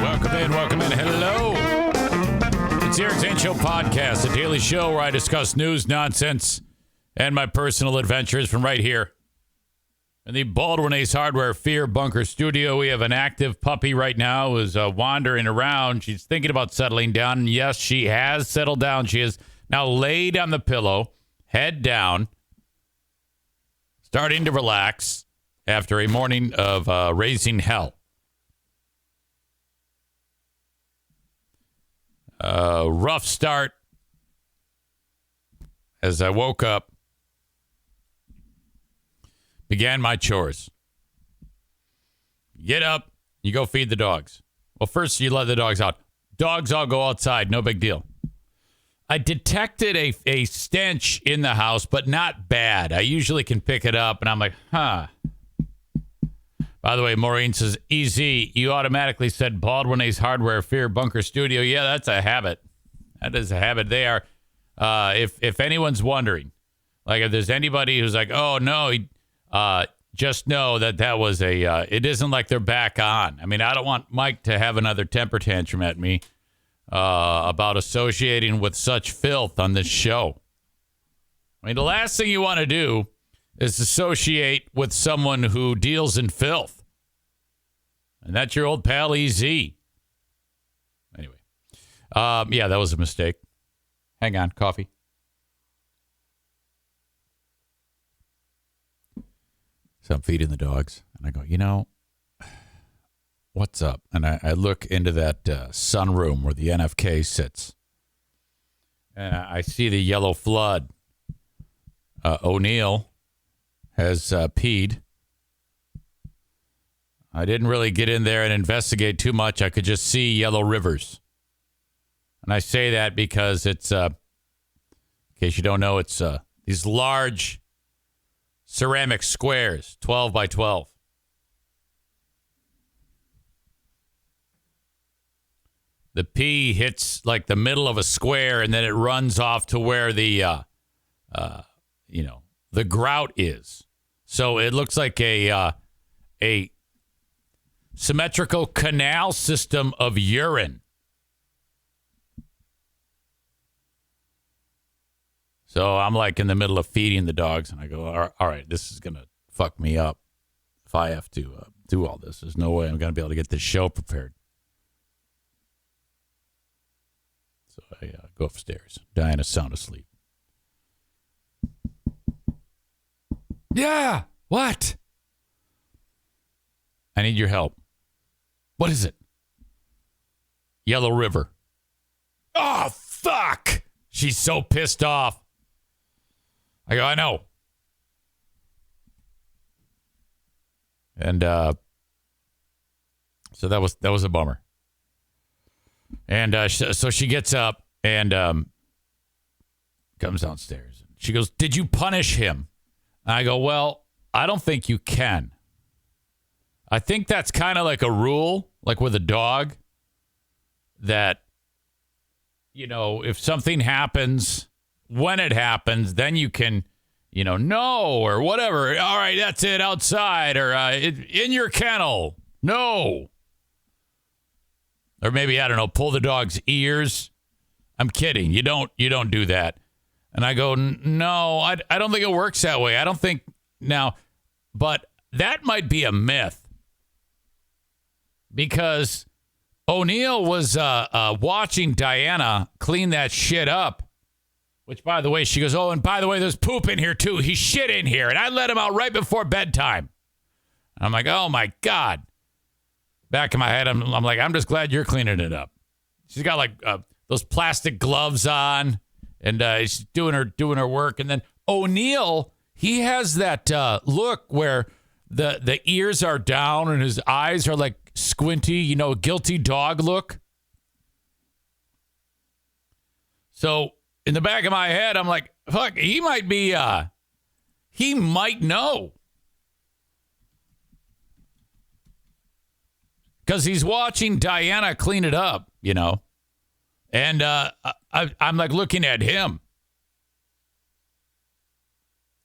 Welcome in. Hello. It's the Eric Zane Show Podcast, a daily show where I discuss news, nonsense, and my personal adventures from right here in the Baldwin Ace Hardware Fear Bunker Studio. We have an active puppy right now who's wandering around. She's thinking about settling down. And yes, she has settled down. She is now laid on the pillow, head down, starting to relax after a morning of raising hell. Rough start as I woke up, began my chores. Get up, you go feed the dogs. Well, first you let the dogs out. Dogs all go outside, no big deal. I detected a stench in the house, but not bad. I usually can pick it up, and I'm like, By the way, Maureen says, EZ, you automatically said Baldwin Ace Hardware Fear Bunker Studio. Yeah, that's a habit. That is a habit. They are, if anyone's wondering, like if there's anybody who's like, oh, no, just know that was it isn't like they're back on. I mean, I don't want Mike to have another temper tantrum at me about associating with such filth on this show. I mean, the last thing you want to do is associate with someone who deals in filth. And that's your old pal EZ. Anyway. Yeah, that was a mistake. Hang on, coffee. So I'm feeding the dogs. And I go, what's up? And I look into that sunroom where the NFK sits. And I see the yellow flood. O'Neill has peed. I didn't really get in there and investigate too much. I could just see yellow rivers. And I say that because it's, in case you don't know, it's these large ceramic squares, 12 by 12. The pee hits like the middle of a square, and then it runs off to where the grout is. So it looks like a symmetrical canal system of urine. So I'm like in the middle of feeding the dogs, and I go, all right, this is going to fuck me up if I have to do all this. There's no way I'm going to be able to get this show prepared. So I go upstairs. Diana's sound asleep. Yeah, what? I need your help. What is it? Yellow River. Oh, fuck. She's so pissed off. I go, I know. And so that was a bummer. And so she gets up and comes downstairs. She goes, did you punish him? And I go, well, I don't think you can. I think that's kind of like a rule, like with a dog, that, if something happens, when it happens, then you can, no, or whatever. All right, that's it, outside, or in your kennel. No. Or maybe, I don't know, pull the dog's ears. I'm kidding. You don't do that. And I go, no, I don't think it works that way. I don't think now, but that might be a myth. Because O'Neill was watching Diana clean that shit up. Which, by the way, she goes, oh, and by the way, there's poop in here, too. He shit in here. And I let him out right before bedtime. And I'm like, oh, my God. Back in my head, I'm like, I'm just glad you're cleaning it up. She's got, like, those plastic gloves on. And she's doing her work. And then O'Neill, he has that look where the ears are down and his eyes are, like, squinty, guilty dog look. So in the back of my head, I'm like, fuck, he might know. Because he's watching Diana clean it up, And I'm like looking at him.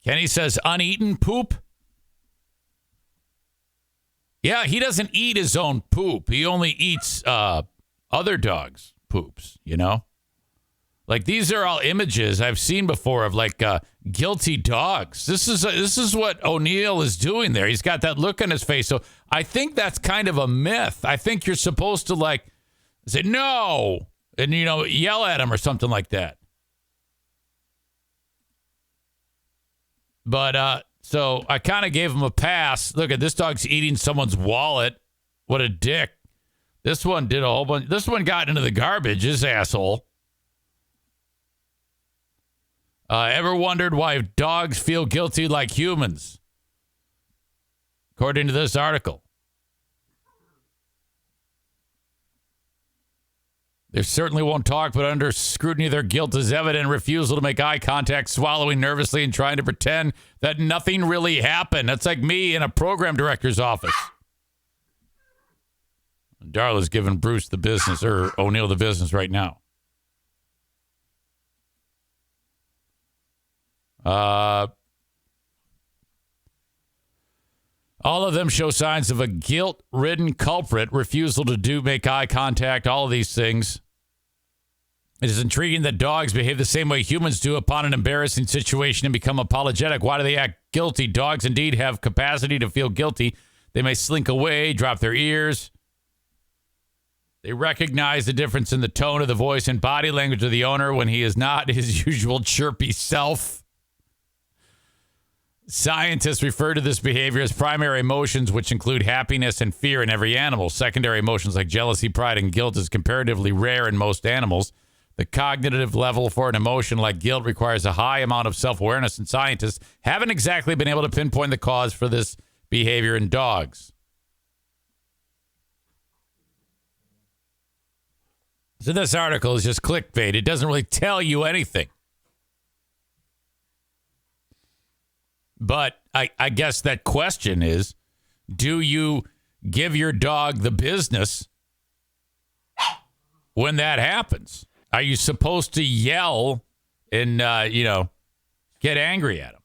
Kenny says, uneaten poop. Yeah, he doesn't eat his own poop. He only eats other dogs' poops, you know? Like, these are all images I've seen before of, like, guilty dogs. This is what O'Neill is doing there. He's got that look on his face. So I think that's kind of a myth. I think you're supposed to, like, say, no, and, you know, yell at him or something like that. But, so I kind of gave him a pass. Look at this dog's eating someone's wallet. What a dick. This one did a whole bunch. This one got into the garbage, this asshole. Ever wondered why dogs feel guilty like humans? According to this article. They certainly won't talk, but under scrutiny, their guilt is evident. Refusal to make eye contact, swallowing nervously, and trying to pretend that nothing really happened. That's like me in a program director's office. Darla's giving Bruce the business, or O'Neill the business right now. All of them show signs of a guilt-ridden culprit, refusal to make eye contact, all of these things. It is intriguing that dogs behave the same way humans do upon an embarrassing situation and become apologetic. Why do they act guilty? Dogs indeed have capacity to feel guilty. They may slink away, drop their ears. They recognize the difference in the tone of the voice and body language of the owner when he is not his usual chirpy self. Scientists refer to this behavior as primary emotions, which include happiness and fear in every animal. Secondary emotions like jealousy, pride, and guilt is comparatively rare in most animals. The cognitive level for an emotion like guilt requires a high amount of self-awareness, and scientists haven't exactly been able to pinpoint the cause for this behavior in dogs. So this article is just clickbait. It doesn't really tell you anything. But I guess that question is, do you give your dog the business when that happens? Are you supposed to yell and, get angry at him?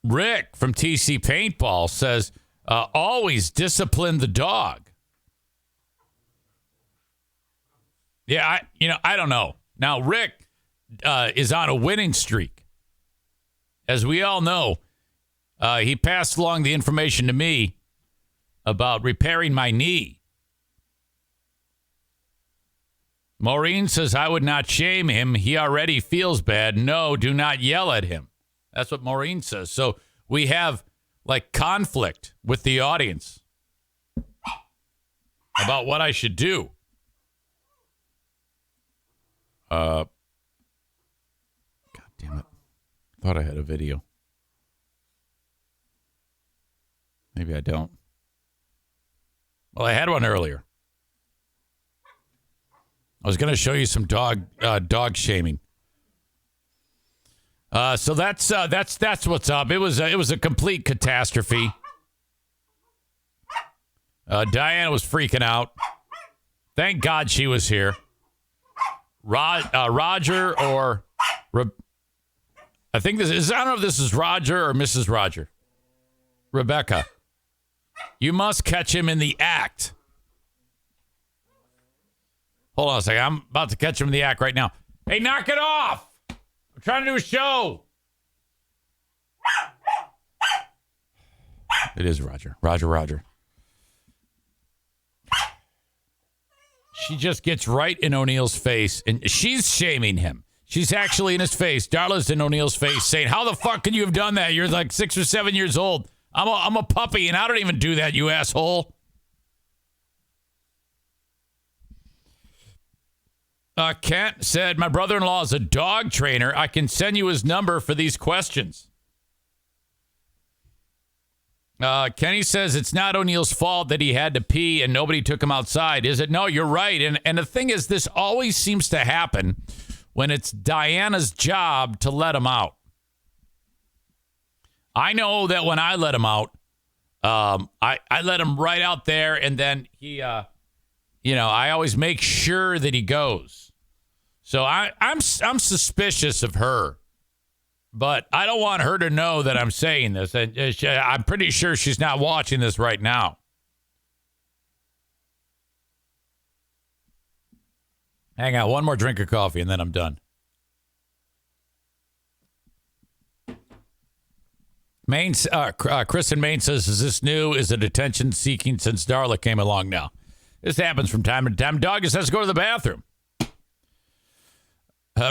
Rick from TC Paintball says, always discipline the dog. Yeah, I don't know. Now, Rick is on a winning streak. As we all know, he passed along the information to me about repairing my knee. Maureen says, I would not shame him. He already feels bad. No, do not yell at him. That's what Maureen says. So we have, like, conflict with the audience about what I should do. God damn it. Thought I had a video. Maybe I don't. Well, I had one earlier. I was going to show you some dog shaming. So that's what's up. It was a complete catastrophe. Diana was freaking out. Thank God she was here. Roger or I think this is, I don't know if this is Roger or Mrs. Roger. Rebecca, you must catch him in the act. Hold on a second. I'm about to catch him in the act right now. Hey, knock it off. I'm trying to do a show. It is Roger. Roger. She just gets right in O'Neill's face, and she's shaming him. She's actually in his face. Darla's in O'Neill's face saying, how the fuck can you have done that? You're like 6 or 7 years old. I'm a puppy, and I don't even do that, you asshole. Kent said, my brother-in-law is a dog trainer. I can send you his number for these questions. Kenny says it's not O'Neill's fault that he had to pee and nobody took him outside, is it? No, you're right. And the thing is, this always seems to happen when it's Diana's job to let him out. I know that when I let him out, I let him right out there, and then he, I always make sure that he goes. So I'm suspicious of her But I don't want her to know that I'm saying this. And I'm pretty sure she's not watching this right now. Hang on, one more drink of coffee and then I'm done. Chris in Maine says, is this new? Is it attention seeking since Darla came along now? This happens from time to time. Dog just has to go to the bathroom.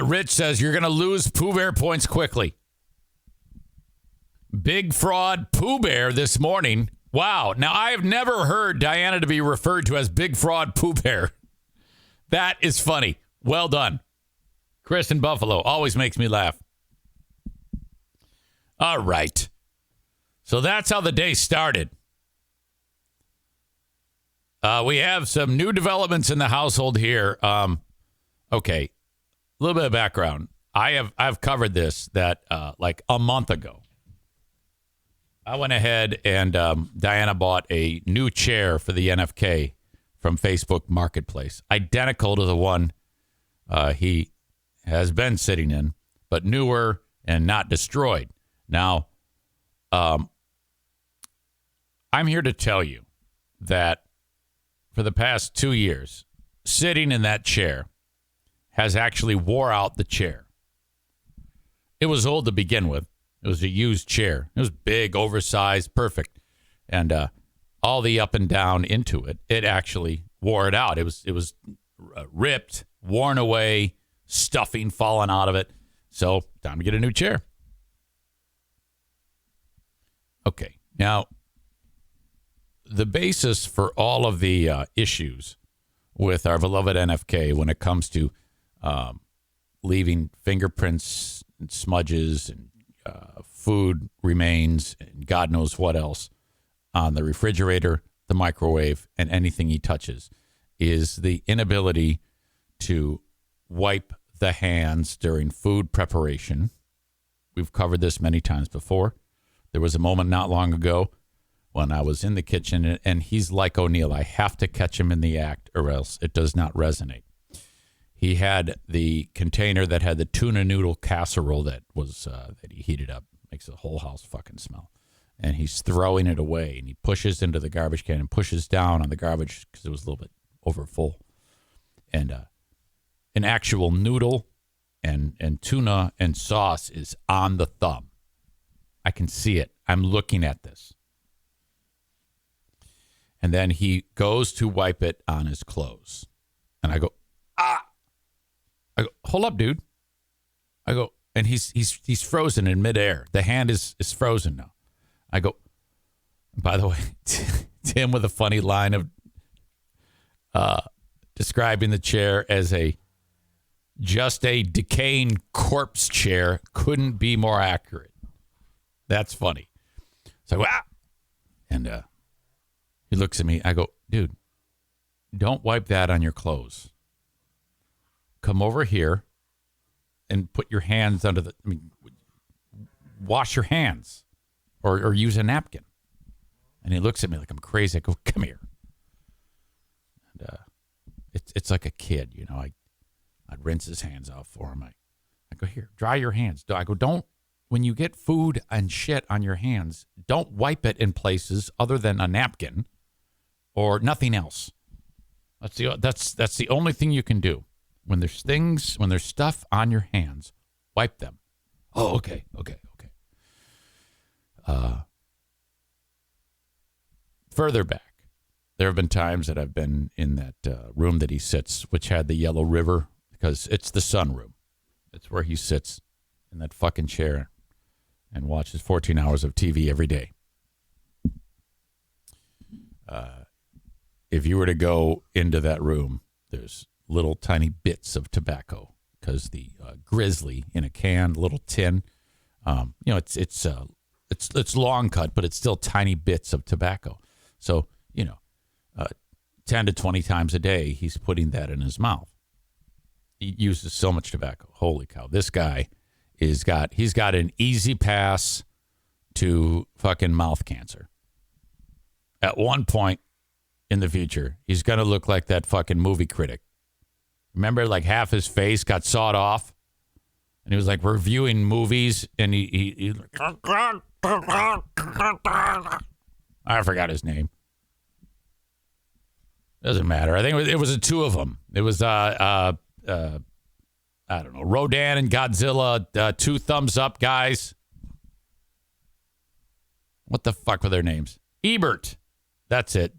Rich says, you're going to lose Pooh Bear points quickly. Big fraud Pooh Bear this morning. Wow. Now, I have never heard Diana to be referred to as Big Fraud Pooh Bear. That is funny. Well done. Chris in Buffalo always makes me laugh. All right. So that's how the day started. We have some new developments in the household here. Okay. A little bit of background. I've covered this that like a month ago. I went ahead and Diana bought a new chair for the NFK from Facebook Marketplace, identical to the one he has been sitting in, but newer and not destroyed. Now, I'm here to tell you that for the past 2 years, sitting in that chair has actually wore out the chair. It was old to begin with. It was a used chair. It was big, oversized, perfect. And all the up and down into it, it actually wore it out. It was ripped, worn away, stuffing falling out of it. So time to get a new chair. Okay. Now, the basis for all of the issues with our beloved NFK when it comes to leaving fingerprints and smudges and food remains and God knows what else on the refrigerator, the microwave, and anything he touches is the inability to wipe the hands during food preparation. We've covered this many times before. There was a moment not long ago when I was in the kitchen, and he's like O'Neill. I have to catch him in the act or else it does not resonate. He had the container that had the tuna noodle casserole that was that he heated up. Makes the whole house fucking smell. And he's throwing it away, and he pushes into the garbage can and pushes down on the garbage because it was a little bit over full. And an actual noodle and tuna and sauce is on the thumb. I can see it. I'm looking at this. And then he goes to wipe it on his clothes. And I go, ah. I go, hold up, dude. I go, and he's frozen in midair. The hand is frozen now. I go, by the way, Tim with a funny line of describing the chair as just a decaying corpse chair couldn't be more accurate. That's funny. So, ah. And he looks at me. I go, dude, don't wipe that on your clothes. Come over here and put your hands under wash your hands or use a napkin. And he looks at me like I'm crazy. I go, come here. And it's like a kid, you know. I'd rinse his hands off for him. I go, here, dry your hands. I go, don't, when you get food and shit on your hands, don't wipe it in places other than a napkin or nothing else. That's the only thing you can do. When there's stuff on your hands, wipe them. Oh, okay. Further back, there have been times that I've been in that room that he sits, which had the yellow river, because it's the sunroom. It's where he sits in that fucking chair and watches 14 hours of TV every day. If you were to go into that room, there's little tiny bits of tobacco because the Grizzly in a can, little tin, it's long cut, but it's still tiny bits of tobacco. So 10 to 20 times a day, he's putting that in his mouth. He uses so much tobacco. Holy cow! This guy he's got an easy pass to fucking mouth cancer. At one point in the future, he's gonna look like that fucking movie critic. Remember, like half his face got sawed off And he was like reviewing movies, and he I forgot his name. Doesn't matter. I think it was the two of them. It was I don't know, Rodan and Godzilla, two thumbs up guys. What the fuck were their names? Ebert. That's it.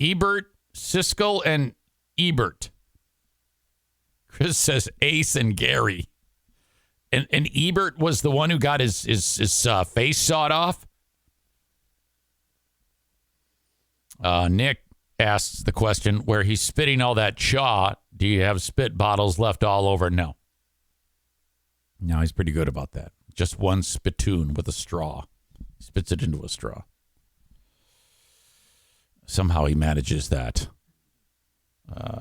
Ebert, Siskel, and Ebert. Chris says Ace and Gary. And Ebert was the one who got his face sawed off. Nick asks the question, where he's spitting all that chaw, do you have spit bottles left all over? No. No, he's pretty good about that. Just one spittoon with a straw. He spits it into a straw. Somehow he manages that.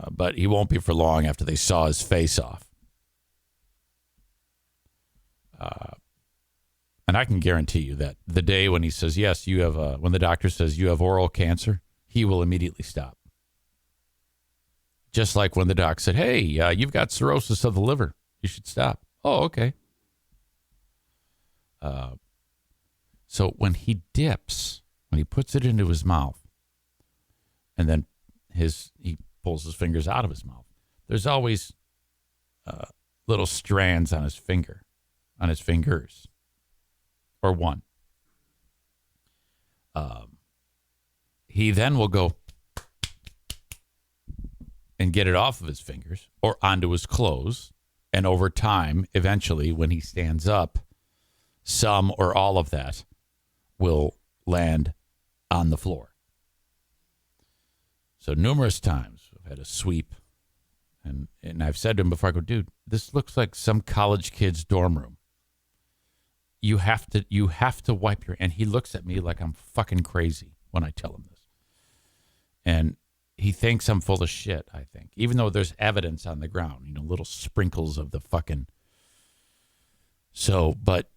But he won't be for long after they saw his face off. And I can guarantee you that the day when he says, yes, you have, when the doctor says you have oral cancer, he will immediately stop. Just like when the doc said, hey, you've got cirrhosis of the liver. You should stop. Oh, okay. So when he dips, when he puts it into his mouth, and then he pulls his fingers out of his mouth, there's always little strands on his fingers, or one. He then will go and get it off of his fingers or onto his clothes. And over time, eventually, when he stands up, some or all of that will land on the floor. So numerous times I've had a sweep, and I've said to him before, I go, dude, this looks like some college kid's dorm room. You have to wipe your, and he looks at me like I'm fucking crazy when I tell him this. And he thinks I'm full of shit, I think. Even though there's evidence on the ground, little sprinkles of the fucking. So, but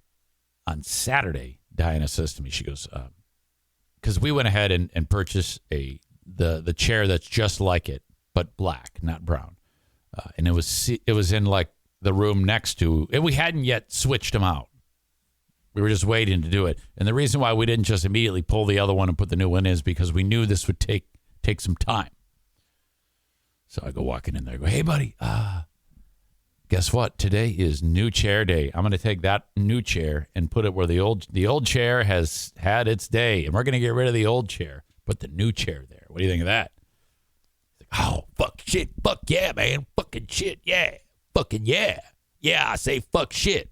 on Saturday, Diana says to me, she goes, because we went ahead and purchased the chair that's just like it, but black, not brown. And it was in like the room next to, and we hadn't yet switched them out. We were just waiting to do it. And the reason why we didn't just immediately pull the other one and put the new one in is because we knew this would take some time. So I go walking in there. I go, hey, buddy, guess what? Today is new chair day. I'm going to take that new chair and put it where the old chair has had its day. And we're going to get rid of the old chair, put the new chair there. What do you think of that? Oh, fuck shit. Fuck yeah, man. Fucking shit. Yeah. Fucking yeah. Yeah, I say fuck shit.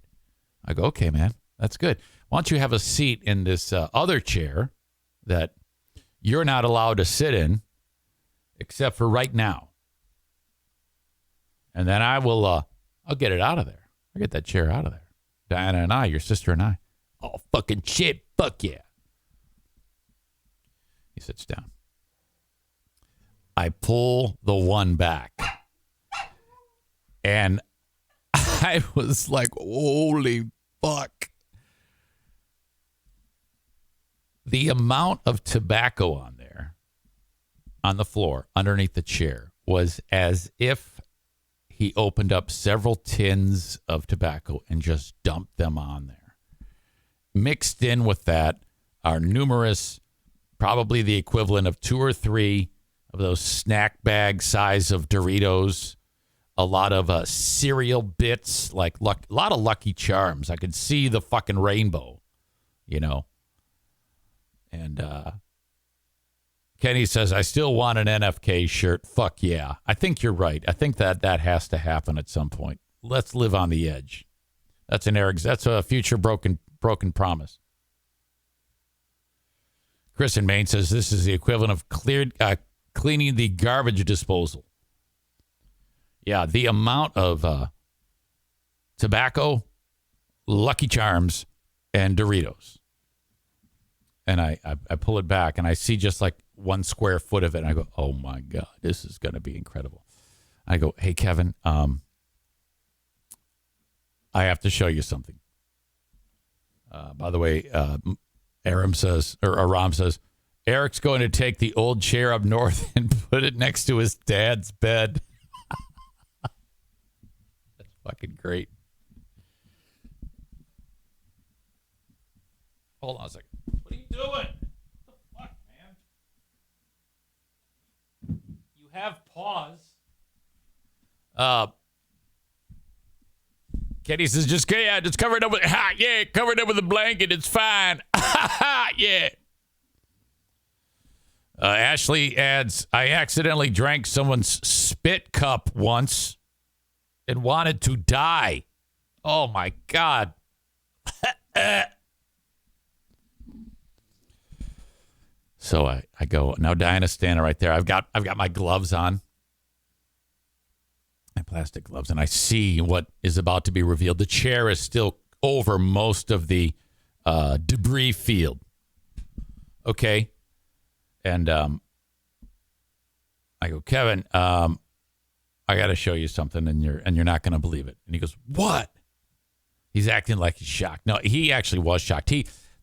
I go, okay, man. That's good. Why don't you have a seat in this other chair that you're not allowed to sit in except for right now. And then I'll get it out of there. I'll get that chair out of there. Diana and I, your sister and I. Oh, fucking shit. Fuck yeah. He sits down. I pull the one back. And I was like, holy fuck. The amount of tobacco on there, on the floor, underneath the chair, was as if he opened up several tins of tobacco and just dumped them on there. Mixed in with that are numerous, probably the equivalent of 2 or 3 of those snack bag size of Doritos, a lot of cereal bits, like a lot of Lucky Charms. I could see the fucking rainbow, And Kenny says, I still want an NFK shirt. Fuck yeah. I think you're right. I think that has to happen at some point. Let's live on the edge. That's a future broken promise. Chris in Maine says this is the equivalent of cleaning the garbage disposal. Yeah, the amount of tobacco, Lucky Charms, and Doritos. And I pull it back, and I see just like 1 square foot of it, and I go, oh, my God, this is going to be incredible. I go, hey, Kevin, I have to show you something. By the way, Aram says, or Aram says, Eric's going to take the old chair up north and put it next to his dad's bed. That's fucking great. Hold on a second. What are you doing? What the fuck, man? You have paws. Kenny says, just cover it up with, cover it up with a blanket. It's fine. Yeah. Ashley adds, I accidentally drank someone's spit cup once and wanted to die. Oh, my God. So I go, now Diana's standing right there. I've got my gloves on. My plastic gloves, and I see what is about to be revealed. The chair is still over most of the debris field. Okay. And I go, Kevin, I got to show you something, and you're not going to believe it. And he goes, what? He's acting like he's shocked. No, he actually was shocked.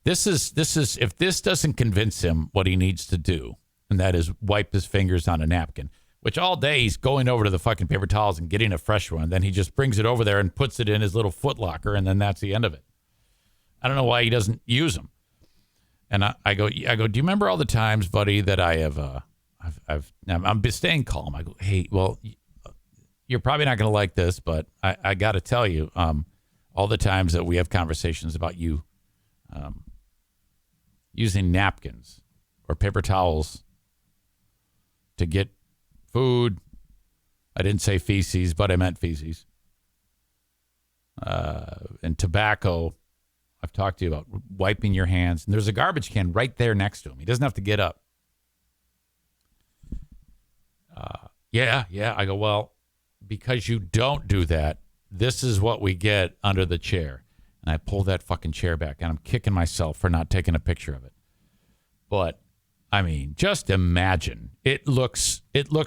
This is if this doesn't convince him what he needs to do, and that is wipe his fingers on a napkin, which all day he's going over to the fucking paper towels and getting a fresh one. Then he just brings it over there and puts it in his little foot locker, and then that's the end of it. I don't know why he doesn't use them. And I go, do you remember all the times, buddy, that I'm staying calm. I go, hey, well, you're probably not going to like this, but I got to tell you, all the times that we have conversations about you using napkins or paper towels to get food. I didn't say feces, but I meant feces. And tobacco. I've talked to you about wiping your hands. And there's a garbage can right there next to him. He doesn't have to get up. Yeah. I go, well, because you don't do that, this is what we get under the chair. And I pull that fucking chair back, and I'm kicking myself for not taking a picture of it. But I mean, just imagine. It looks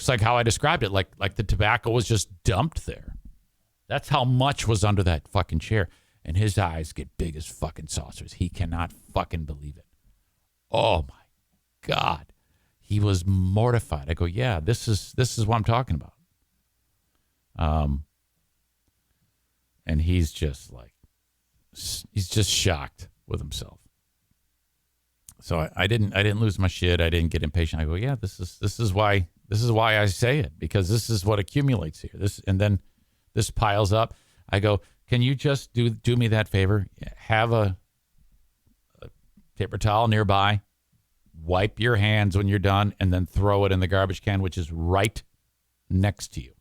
like how I described it, like the tobacco was just dumped there. That's how much was under that fucking chair. And his eyes get big as fucking saucers. He cannot fucking believe it. Oh my God. He was mortified. I go, yeah, this is what I'm talking about. And he's just shocked with himself. So I didn't lose my shit. I didn't get impatient. I go, yeah, this is why I say it, because this is what accumulates here. And then this piles up. I go, can you just do me that favor? Have a paper towel nearby, wipe your hands when you're done, and then throw it in the garbage can, which is right next to you.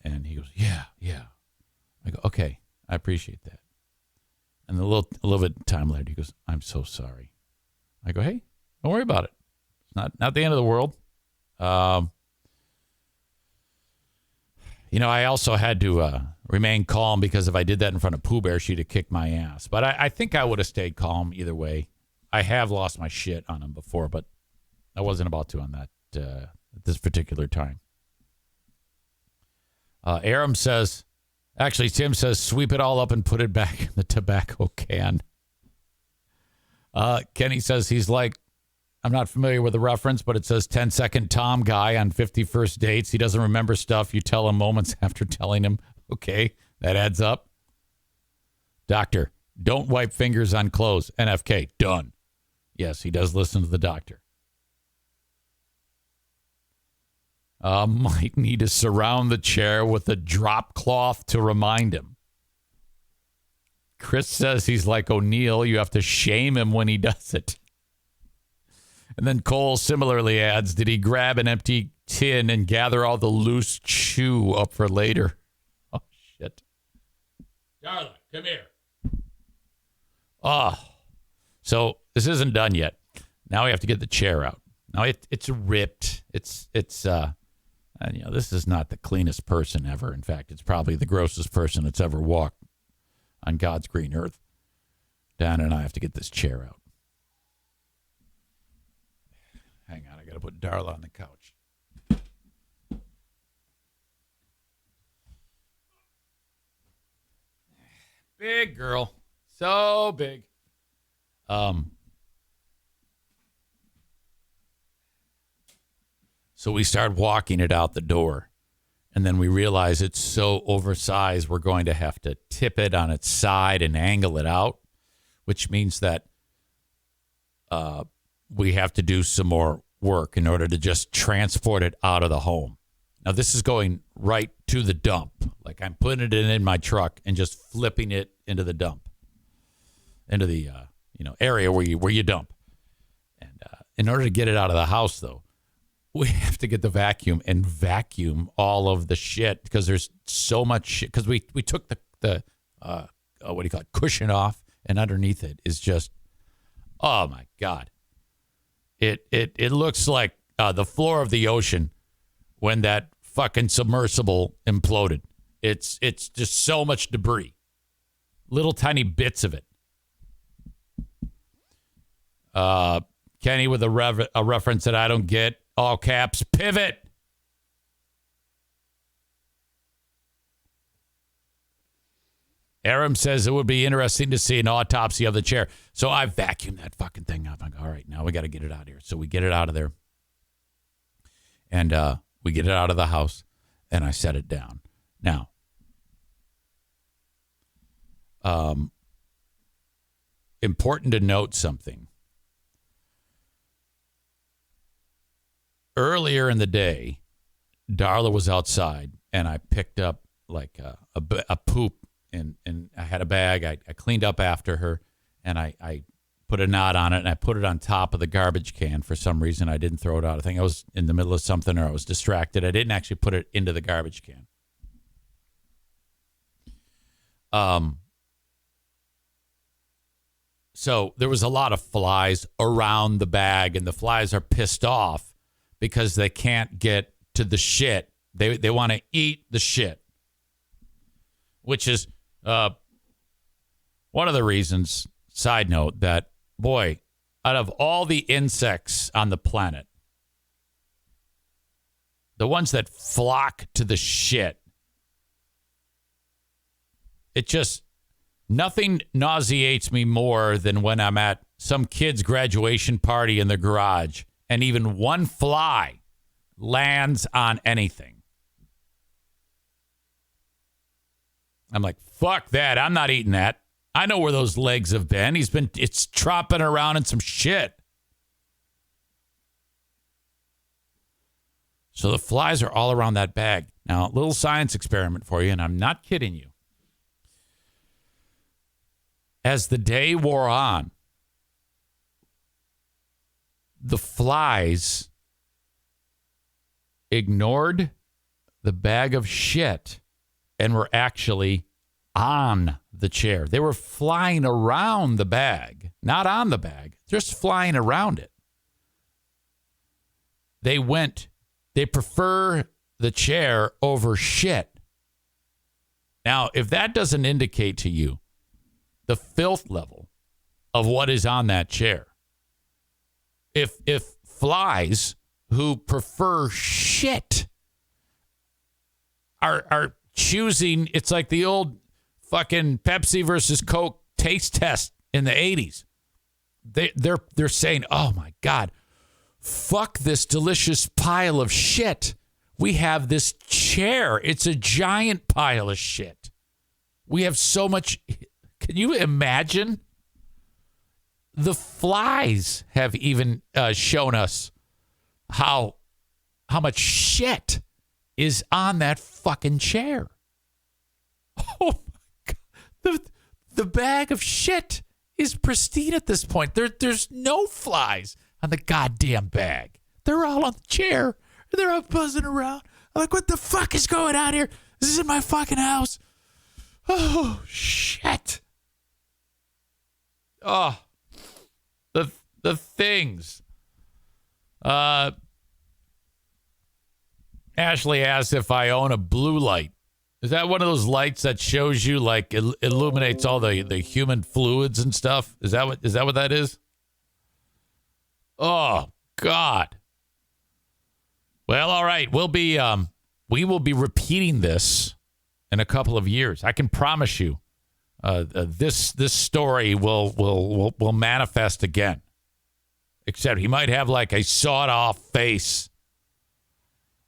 And he goes, yeah. I go, okay, I appreciate that. And a little bit of time later, he goes, I'm so sorry. I go, hey, don't worry about it. It's not the end of the world. I also had to remain calm, because if I did that in front of Pooh Bear, she'd have kicked my ass. But I think I would have stayed calm either way. I have lost my shit on him before, but I wasn't about to on that at this particular time. Tim says, sweep it all up and put it back in the tobacco can. Kenny says he's like, I'm not familiar with the reference, but it says 10-second Tom guy on 51st dates. He doesn't remember stuff you tell him moments after telling him. Okay, that adds up. Doctor, don't wipe fingers on clothes. NFK, done. Yes, he does listen to the doctor. Might need to surround the chair with a drop cloth to remind him. Chris says he's like O'Neill. You have to shame him when he does it. And then Cole similarly adds, did he grab an empty tin and gather all the loose chew up for later? Oh, shit. Darla, come here. Oh, so this isn't done yet. Now we have to get the chair out. Now it's ripped. It's this is not the cleanest person ever. In fact, it's probably the grossest person that's ever walked on God's green earth. Dan and I have to get this chair out. Hang on, I got to put Darla on the couch. Big girl. So big. So we start walking it out the door. And then we realize it's so oversized, we're going to have to tip it on its side and angle it out, which means that we have to do some more work in order to just transport it out of the home. Now, this is going right to the dump. Like I'm putting it in my truck and just flipping it into the dump, into the area where you dump. And in order to get it out of the house, though, we have to get the vacuum and vacuum all of the shit because there's so much shit. Because we took the what do you call it, cushion off, and underneath it is just, oh my God. It looks like the floor of the ocean when that fucking submersible imploded. It's just so much debris, little tiny bits of it. Kenny with a reference that I don't get. All caps, pivot. Aram says it would be interesting to see an autopsy of the chair. So I vacuumed that fucking thing up. I'm like, all right, now we got to get it out of here. So we get it out of there. And we get it out of the house. And I set it down. Now, important to note something. Earlier in the day, Darla was outside, and I picked up like a poop, and I had a bag. I cleaned up after her, and I put a knot on it, and I put it on top of the garbage can. For some reason, I didn't throw it out. I think I was in the middle of something, or I was distracted. I didn't actually put it into the garbage can. So there was a lot of flies around the bag, and the flies are pissed off because they can't get to the shit. They want to eat the shit, which is one of the reasons, side note, that, boy, out of all the insects on the planet, the ones that flock to the shit, it just, nothing nauseates me more than when I'm at some kid's graduation party in the garage and even one fly lands on anything. I'm like, fuck that. I'm not eating that. I know where those legs have been. It's tromping around in some shit. So the flies are all around that bag. Now, a little science experiment for you, and I'm not kidding you. As the day wore on, the flies ignored the bag of shit and were actually on the chair. They were flying around the bag, not on the bag, just flying around it. They prefer the chair over shit. Now, if that doesn't indicate to you the filth level of what is on that chair, if flies who prefer shit are choosing, it's like the old fucking Pepsi versus Coke taste test in the 80s. They're saying, oh my God, fuck this delicious pile of shit. We have this chair. It's a giant pile of shit. We have so much. Can you imagine? The flies have even shown us how much shit is on that fucking chair. Oh my God. The bag of shit is pristine at this point. There's no flies on the goddamn bag. They're all on the chair. They're all buzzing around. I'm like, what the fuck is going on here? This is in my fucking house. Oh, shit. Oh, the things. Ashley asks if I own a blue light. Is that one of those lights that shows you, like, illuminates all the human fluids and stuff? Is that what that is? Oh, God. Well, all right. We will be repeating this in a couple of years. I can promise you, this story will manifest again. Except he might have like a sawed-off face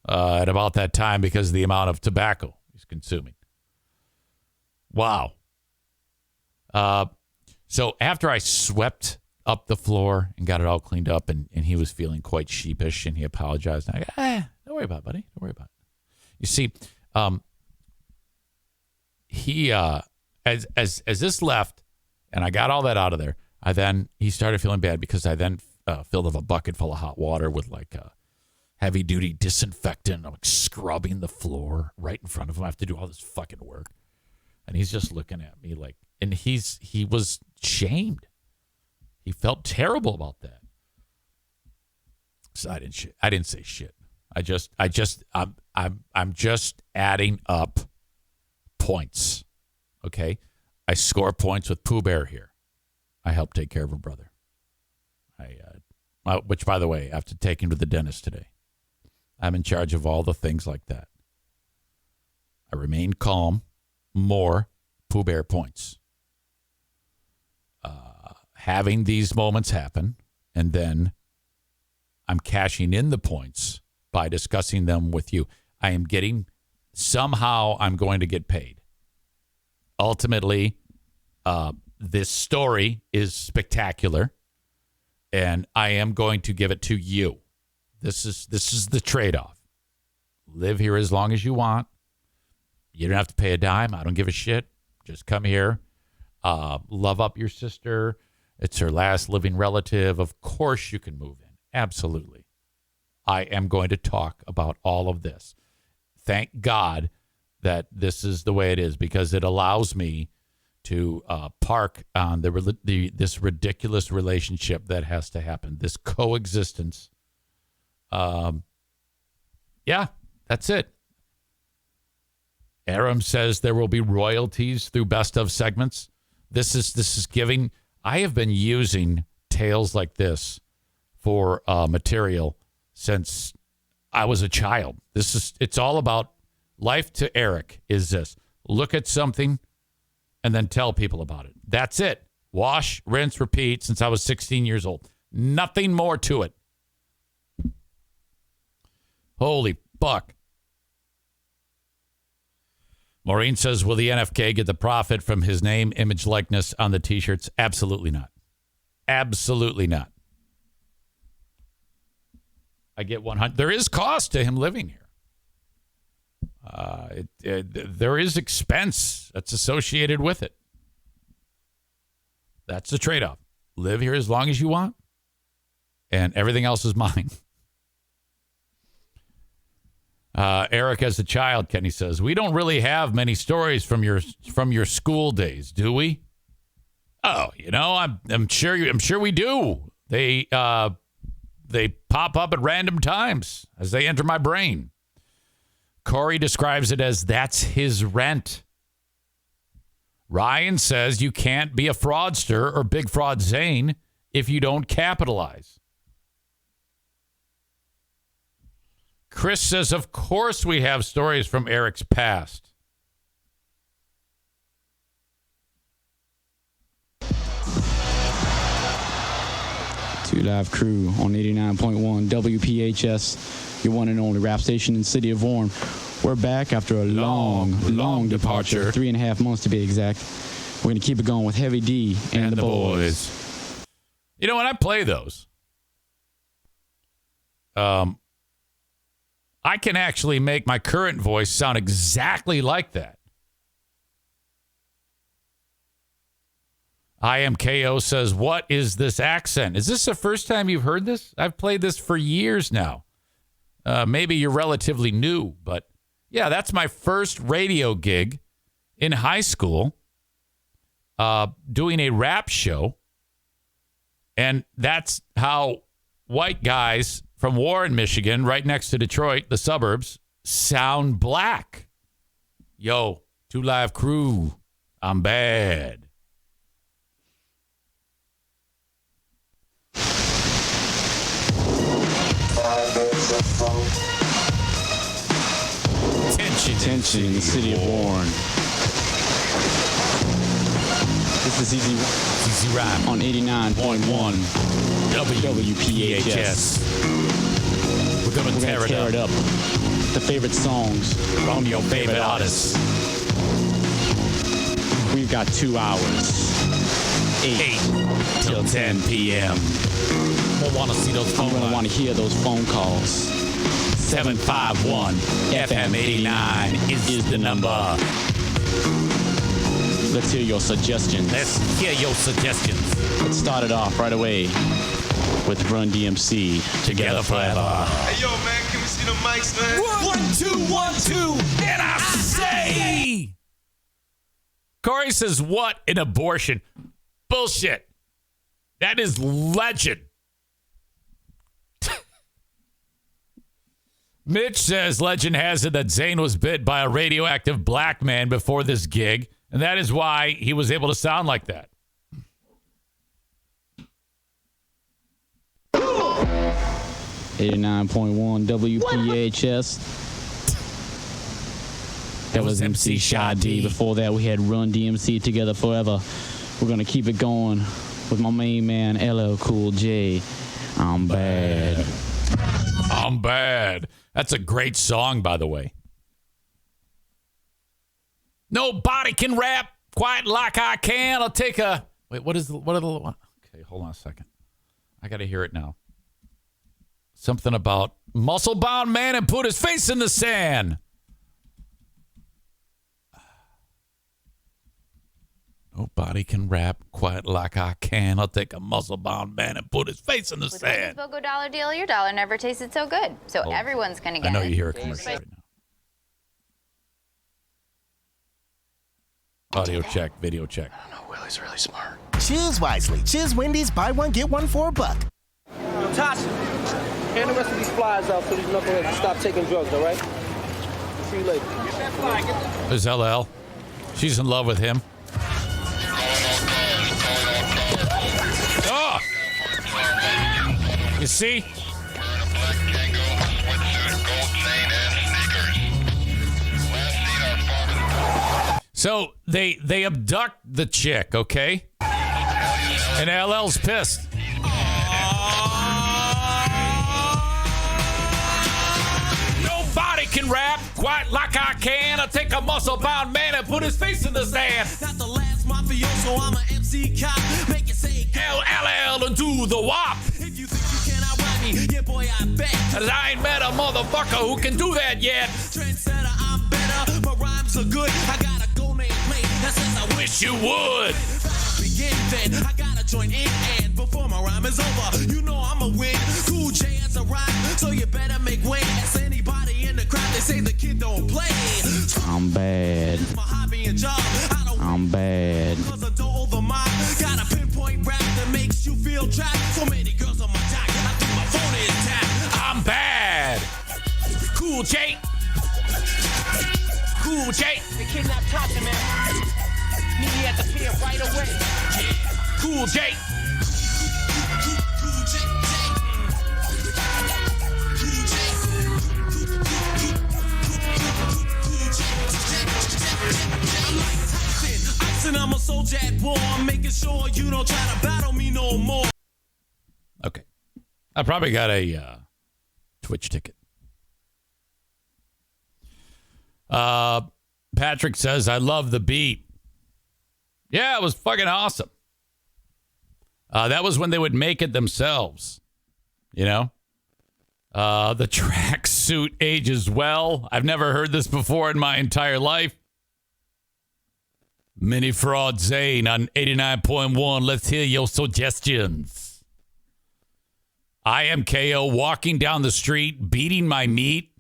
at about that time because of the amount of tobacco he's consuming. Wow. So after I swept up the floor and got it all cleaned up, and he was feeling quite sheepish, and he apologized. And I go, don't worry about it, buddy. Don't worry about it. You see, he as this left, and I got all that out of there, he started feeling bad because I then filled up a bucket full of hot water with like a heavy duty disinfectant. I'm like scrubbing the floor right in front of him. I have to do all this fucking work, and he's just looking at me like, and he was shamed. He felt terrible about that. So I didn't say shit. I'm just adding up points. Okay, I score points with Pooh Bear here. I helped take care of her brother. Which, by the way, I have to take him to the dentist today. I'm in charge of all the things like that. I remain calm. More Pooh Bear points. Having these moments happen, and then I'm cashing in the points by discussing them with you. Somehow I'm going to get paid. Ultimately, this story is spectacular, and I am going to give it to you. This is the trade-off. Live here as long as you want. You don't have to pay a dime. I don't give a shit. Just come here. Love up your sister. It's her last living relative. Of course you can move in. Absolutely. I am going to talk about all of this. Thank God that this is the way it is, because it allows me to park on this ridiculous relationship that has to happen, this coexistence. Yeah, that's it. Aram says there will be royalties through best of segments. This is giving. I have been using tales like this for material since I was a child. It's all about life to Eric is this. Look at something and then tell people about it. That's it. Wash, rinse, repeat since I was 16 years old. Nothing more to it. Holy fuck. Maureen says, will the NFK get the profit from his name, image, likeness on the T-shirts? Absolutely not. Absolutely not. I get 100. There is cost to him living here. There is expense that's associated with it. That's the trade-off. Live here as long as you want, and everything else is mine. Eric, as a child, Kenny says, we don't really have many stories from your school days, do we? Oh, I'm sure we do. They pop up at random times as they enter my brain. Corey describes it as that's his rent. Ryan says you can't be a fraudster or Big Fraud Zane if you don't capitalize. Chris says, of course we have stories from Eric's past. Two Live Crew on 89.1 WPHS, your one and only rap station in the city of Warren. We're back after a long departure. 3.5 months to be exact. We're going to keep it going with Heavy D and the boys. When I play those, I can actually make my current voice sound exactly like that. IMKO says, what is this accent? Is this the first time you've heard this? I've played this for years now. Maybe you're relatively new, but yeah, that's my first radio gig in high school, doing a rap show. And that's how white guys from Warren, Michigan, right next to Detroit, the suburbs, sound black. Yo, Two Live Crew, I'm bad. Tension in the city of Warren. This is Easy Rhyme on 89.1 WPHS. We're gonna tear it up. the favorite songs From your favorite artists. We've got 2 hours. 8 till 10 p.m. We'll want to see those phone I'm going to want to hear those phone calls. 751 FM 89 is the number. Let's hear your suggestions. Let's hear your suggestions. Let's start it off right away with Run DMC. Together forever. Hey, yo, man, can we see the mics, man? 1, 2, 1, 2, and I say. Corey says, what an abortion. Bullshit. That is legend. Mitch says, legend has it that Zane was bit by a radioactive black man before this gig, and that is why he was able to sound like that. 89.1 WPHS. That was MC Shy D. Before that, we had Run DMC Together Forever. We're going to keep it going with my main man, LL Cool J. I'm bad. I'm bad. That's a great song, by the way. Nobody can rap quite like I can. I'll take a... Wait, what are the... Okay, hold on a second. I got to hear it now. Something about muscle-bound man and put his face in the sand. Nobody can rap quite like I can. I'll take a muscle-bound man and put his face in the sand. With BOGO dollar deal, your dollar never tasted so good. So everyone's going to get it. I know you hear a commercial right now. Audio check, video check. I don't know, Willie's really smart. Choose wisely. Choose Wendy's. Buy one, get one for $1. Yo, Tasha, hand the rest of these flyers out so these knuckleheads can stop taking drugs, all right? See you later. Get that fly. There's LL. She's in love with him. Oh! You see? So they abduct the chick, okay? And LL's pissed. Nobody can rap quite like I can. I take a muscle-bound man and put his face in the sand. Not the last mafioso, I'm an MC cop. Make it say LL and do the wop. If you think you cannot rap me, yeah boy, I bet. 'Cause I ain't met a motherfucker who can do that yet. Trendsetter, I'm better. My rhymes are good. I got a go name plate that says I Wish you would. begin then. I gotta join in and before my rhyme is over, you know I'ma win. Cool J has a rhyme, so you better make way. Ask anybody in the crowd, they say the kid don't play. I'm bad. It's my hobby and job. I don't I'm bad. cause I don't overmind. Got a pinpoint rap that makes you feel trapped. So many girls on my jock, I think my phone is tapped. I'm bad. Cool J. Cool J. They kidnapped Tasha, man. Meet me at the pier right away. Cool J. And I'm a soldier at war. I'm making sure you don't try to battle me no more. Okay. I probably got a Twitch ticket. Patrick says, I love the beat. Yeah, it was fucking awesome. That was when they would make it themselves. You know? The tracksuit ages well. I've never heard this before in my entire life. Mini Fraud Zane on 89.1. Let's hear your suggestions. I am KO walking down the street, beating my meat.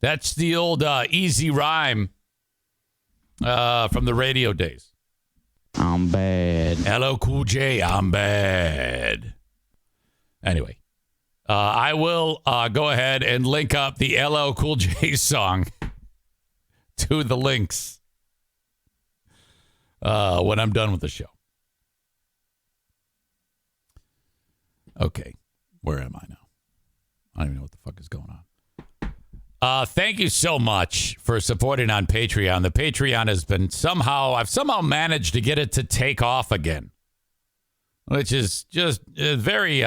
That's the old easy rhyme from the radio days. I'm bad. Hello, Cool J. I'm bad. Anyway, I will go ahead and link up the LL Cool J song to the links when I'm done with the show. Okay, where am I now? I don't even know what the fuck is going on. Thank you so much for supporting on Patreon. The Patreon has been I've somehow managed to get it to take off again, which is just very,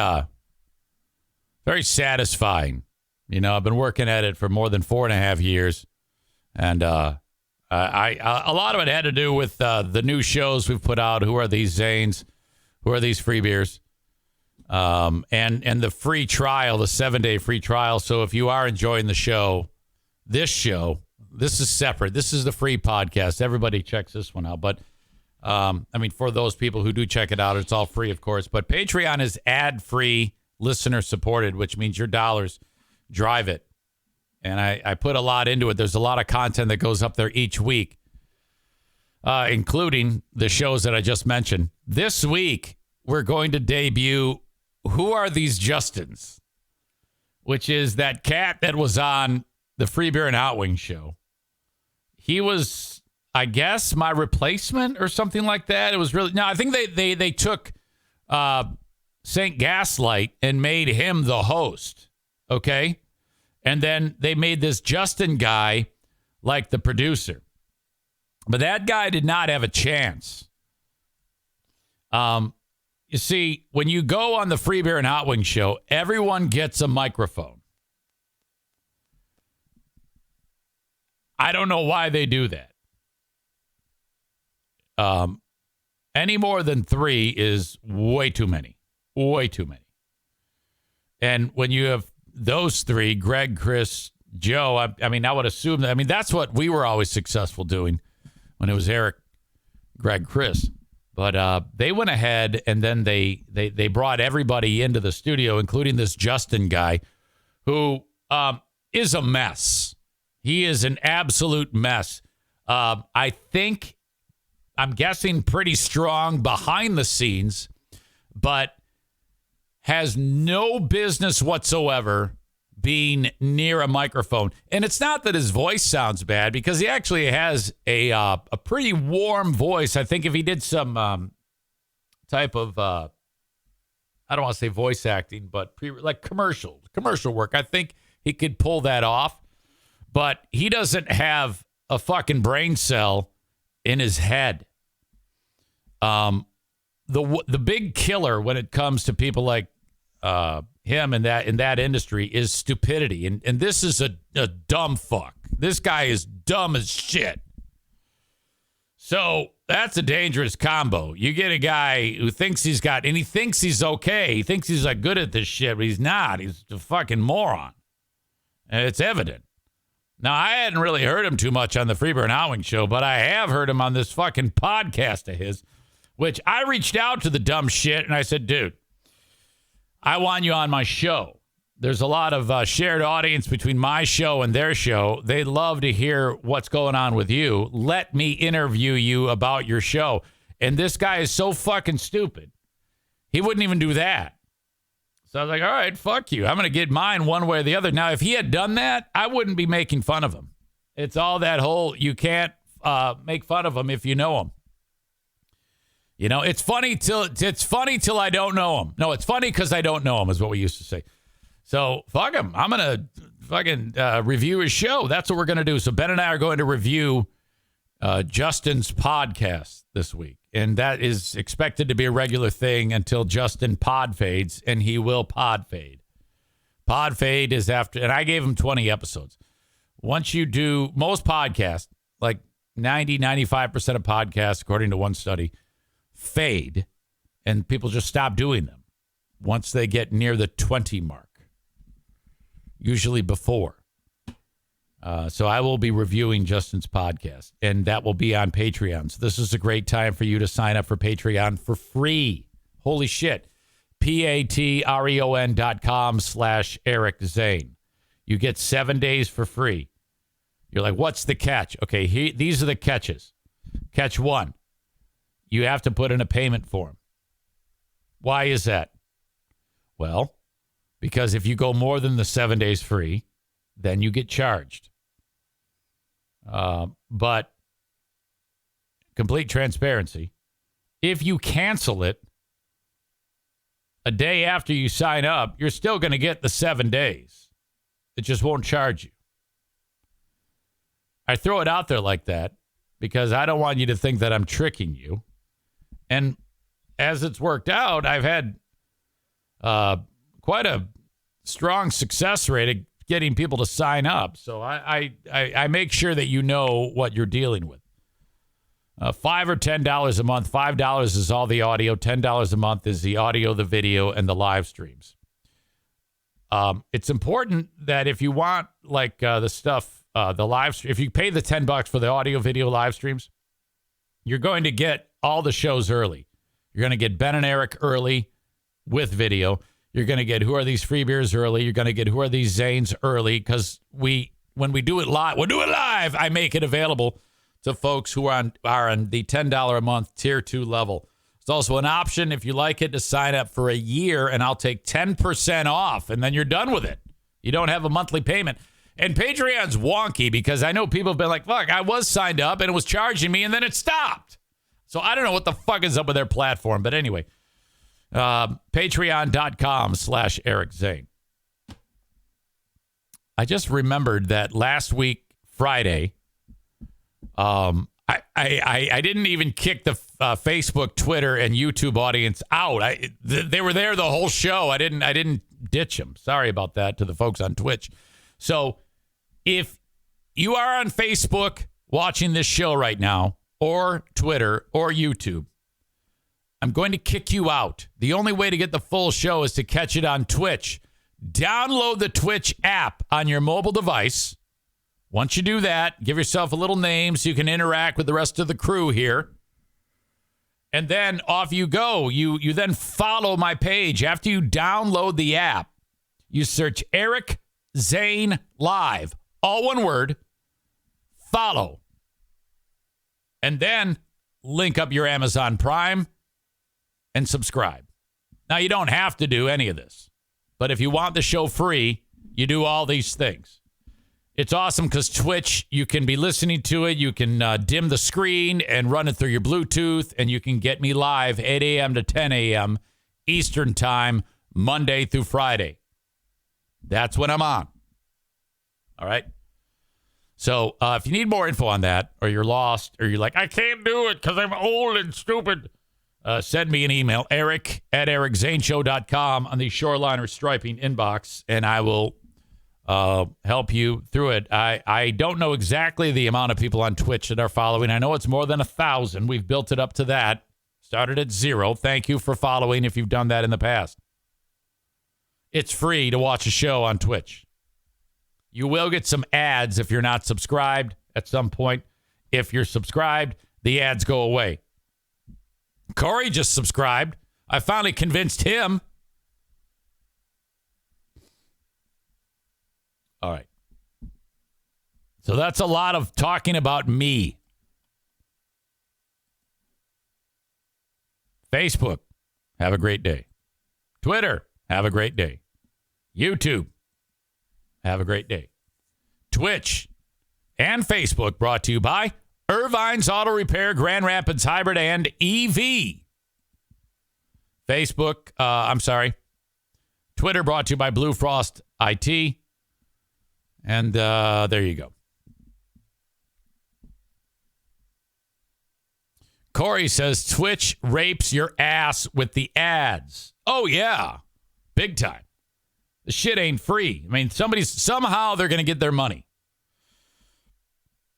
very satisfying You know, I've been working at it for more than 4.5 years. And I a lot of it had to do with the new shows we've put out. Who are these Zanes? Who are these free beers? And the free trial, the 7-day free trial. So if you are enjoying the show, this is separate. This is the free podcast. Everybody checks this one out. But, for those people who do check it out, it's all free, of course. But Patreon is ad-free, listener-supported, which means your dollars drive it. And I put a lot into it. There's a lot of content that goes up there each week, including the shows that I just mentioned. This week, we're going to debut Who Are These Justins, which is that cat that was on the Free Beer and Hot Wings show. He was, I guess, my replacement or something like that. It was really, no, I think they took St. Gaslight and made him the host, okay? And then they made this Justin guy like the producer. But that guy did not have a chance. You see, when you go on the Free Beer and Hot Wings show, everyone gets a microphone. I don't know why they do that. Any more than 3 is way too many. Way too many. And when you have those 3, Greg, Chris, Joe, I would assume that, that's what we were always successful doing when it was Eric, Greg, Chris. But they went ahead and then they brought everybody into the studio, including this Justin guy, who is a mess. He is an absolute mess. I'm guessing pretty strong behind the scenes, but has no business whatsoever being near a microphone. And it's not that his voice sounds bad, because he actually has a pretty warm voice. I think if he did some type of, I don't want to say voice acting, but like commercial work, I think he could pull that off. But he doesn't have a fucking brain cell in his head. The big killer when it comes to people like him in that industry is stupidity. And this is a dumb fuck. This guy is dumb as shit. So that's a dangerous combo. You get a guy who thinks he thinks he's okay. He thinks he's like good at this shit, but he's not. He's a fucking moron. And it's evident. Now, I hadn't really heard him too much on the Free Beer and Hot Wings show, but I have heard him on this fucking podcast of his, which I reached out to the dumb shit and I said, dude, I want you on my show. There's a lot of shared audience between my show and their show. They'd love to hear what's going on with you. Let me interview you about your show. And this guy is so fucking stupid. He wouldn't even do that. So I was like, all right, fuck you. I'm going to get mine one way or the other. Now, if he had done that, I wouldn't be making fun of him. It's all that whole, you can't make fun of him if you know him. You know, it's funny till I don't know him. No, it's funny because I don't know him is what we used to say. So fuck him. I'm going to fucking review his show. That's what we're going to do. So Ben and I are going to review Justin's podcast this week. And that is expected to be a regular thing until Justin pod fades, and he will pod fade. Pod fade is after, and I gave him 20 episodes. Once you do, most podcasts, like 95% of podcasts, according to one study, fade, and people just stop doing them once they get near the 20 mark, usually before. So I will be reviewing Justin's podcast, and that will be on Patreon. So this is a great time for you to sign up for Patreon for free. Holy shit. patreon.com/Eric Zane. You get 7 days for free. You're like, what's the catch? Okay, these are the catches. Catch 1. You have to put in a payment form. Why is that? Well, because if you go more than the 7 days free, then you get charged. But complete transparency, if you cancel it a day after you sign up, you're still going to get the 7 days. It just won't charge you. I throw it out there like that because I don't want you to think that I'm tricking you. And as it's worked out, I've had quite a strong success rate of getting people to sign up. So I make sure that you know what you're dealing with. $5 or $10 a month. $5 is all the audio. $10 a month is the audio, the video, and the live streams. It's important that if you want like the stuff, the live stream, if you pay the $10 for the audio, video, live streams, you're going to get all the shows early. You're going to get Ben and Eric early with video. You're going to get Who Are These Free Beers early. You're going to get Who Are These Zanes early because when we do it live, we'll do it live. I make it available to folks who are on the $10 a month tier 2 level. It's also an option if you like it to sign up for a year, and I'll take 10% off, and then you're done with it. You don't have a monthly payment. And Patreon's wonky because I know people have been like, fuck, I was signed up and it was charging me and then it stopped. So I don't know what the fuck is up with their platform. But anyway, patreon.com/Eric Zane. I just remembered that last week, Friday, I didn't even kick the Facebook, Twitter, and YouTube audience out. They were there the whole show. I didn't ditch them. Sorry about that to the folks on Twitch. So if you are on Facebook watching this show right now, or Twitter, or YouTube, I'm going to kick you out. The only way to get the full show is to catch it on Twitch. Download the Twitch app on your mobile device. Once you do that, give yourself a little name so you can interact with the rest of the crew here. And then off you go. You then follow my page. After you download the app, you search Eric Zane Live. All one word. Follow. And then link up your Amazon Prime and subscribe. Now, you don't have to do any of this. But if you want the show free, you do all these things. It's awesome because Twitch, you can be listening to it. You can dim the screen and run it through your Bluetooth, and you can get me live 8 a.m. to 10 a.m. Eastern Time, Monday through Friday. That's when I'm on. All right? So if you need more info on that, or you're lost, or you're like, I can't do it because I'm old and stupid, send me an email, eric@ericzaneshow.com on the Shoreliner Striping inbox, and I will help you through it. I don't know exactly the amount of people on Twitch that are following. I know it's more than 1,000. We've built it up to that. Started at 0. Thank you for following if you've done that in the past. It's free to watch a show on Twitch. You will get some ads if you're not subscribed at some point. If you're subscribed, the ads go away. Corey just subscribed. I finally convinced him. All right. So that's a lot of talking about me. Facebook, have a great day. Twitter, have a great day. YouTube, have a great day. Twitch and Facebook brought to you by Irvine's Auto Repair, Grand Rapids Hybrid, and EV. Twitter brought to you by Blue Frost IT. And there you go. Corey says Twitch rapes your ass with the ads. Oh, yeah. Big time. The shit ain't free. I mean, somehow they're going to get their money.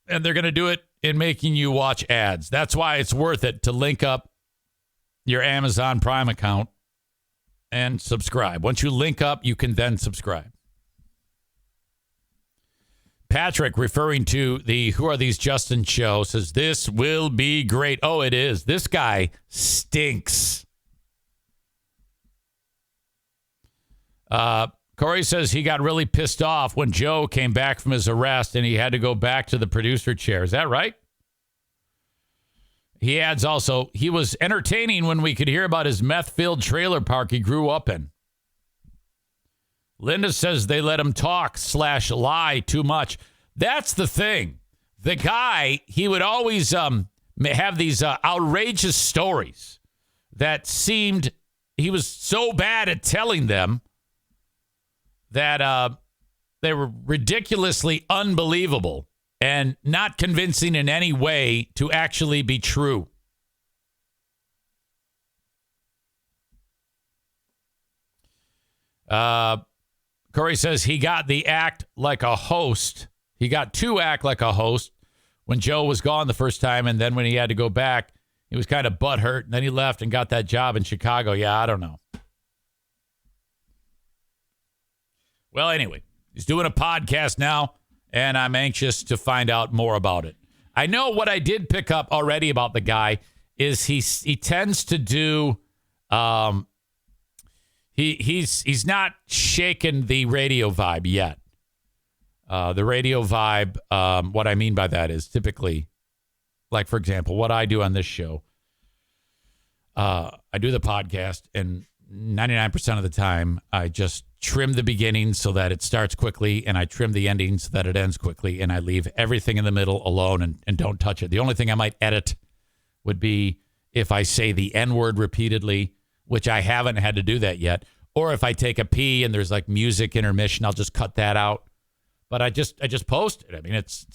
And they're going to do it in making you watch ads. That's why it's worth it to link up your Amazon Prime account and subscribe. Once you link up, you can then subscribe. Patrick, referring to the Who Are These Justin show, says, this will be great. Oh, it is. This guy stinks. Corey says he got really pissed off when Joe came back from his arrest and he had to go back to the producer chair. Is that right? He adds also, he was entertaining when we could hear about his meth-filled trailer park he grew up in. Linda says they let him talk/lie too much. That's the thing. The guy, he would always have these outrageous stories that seemed he was so bad at telling them that they were ridiculously unbelievable and not convincing in any way to actually be true. Corey says he got the act like a host. He got to act like a host when Joe was gone the first time, and then when he had to go back, he was kind of butthurt, and then he left and got that job in Chicago. Yeah, I don't know. Well, anyway, he's doing a podcast now, and I'm anxious to find out more about it. I know what I did pick up already about the guy is he tends to do he's not shaking the radio vibe yet. The radio vibe, what I mean by that is typically, like, for example, what I do on this show, I do the podcast, and 99% of the time, I just trim the beginning so that it starts quickly, and I trim the ending so that it ends quickly, and I leave everything in the middle alone and don't touch it. The only thing I might edit would be if I say the N-word repeatedly, which I haven't had to do that yet, or if I take a pee and there's like music intermission, I'll just cut that out. But I just post it. I mean, it's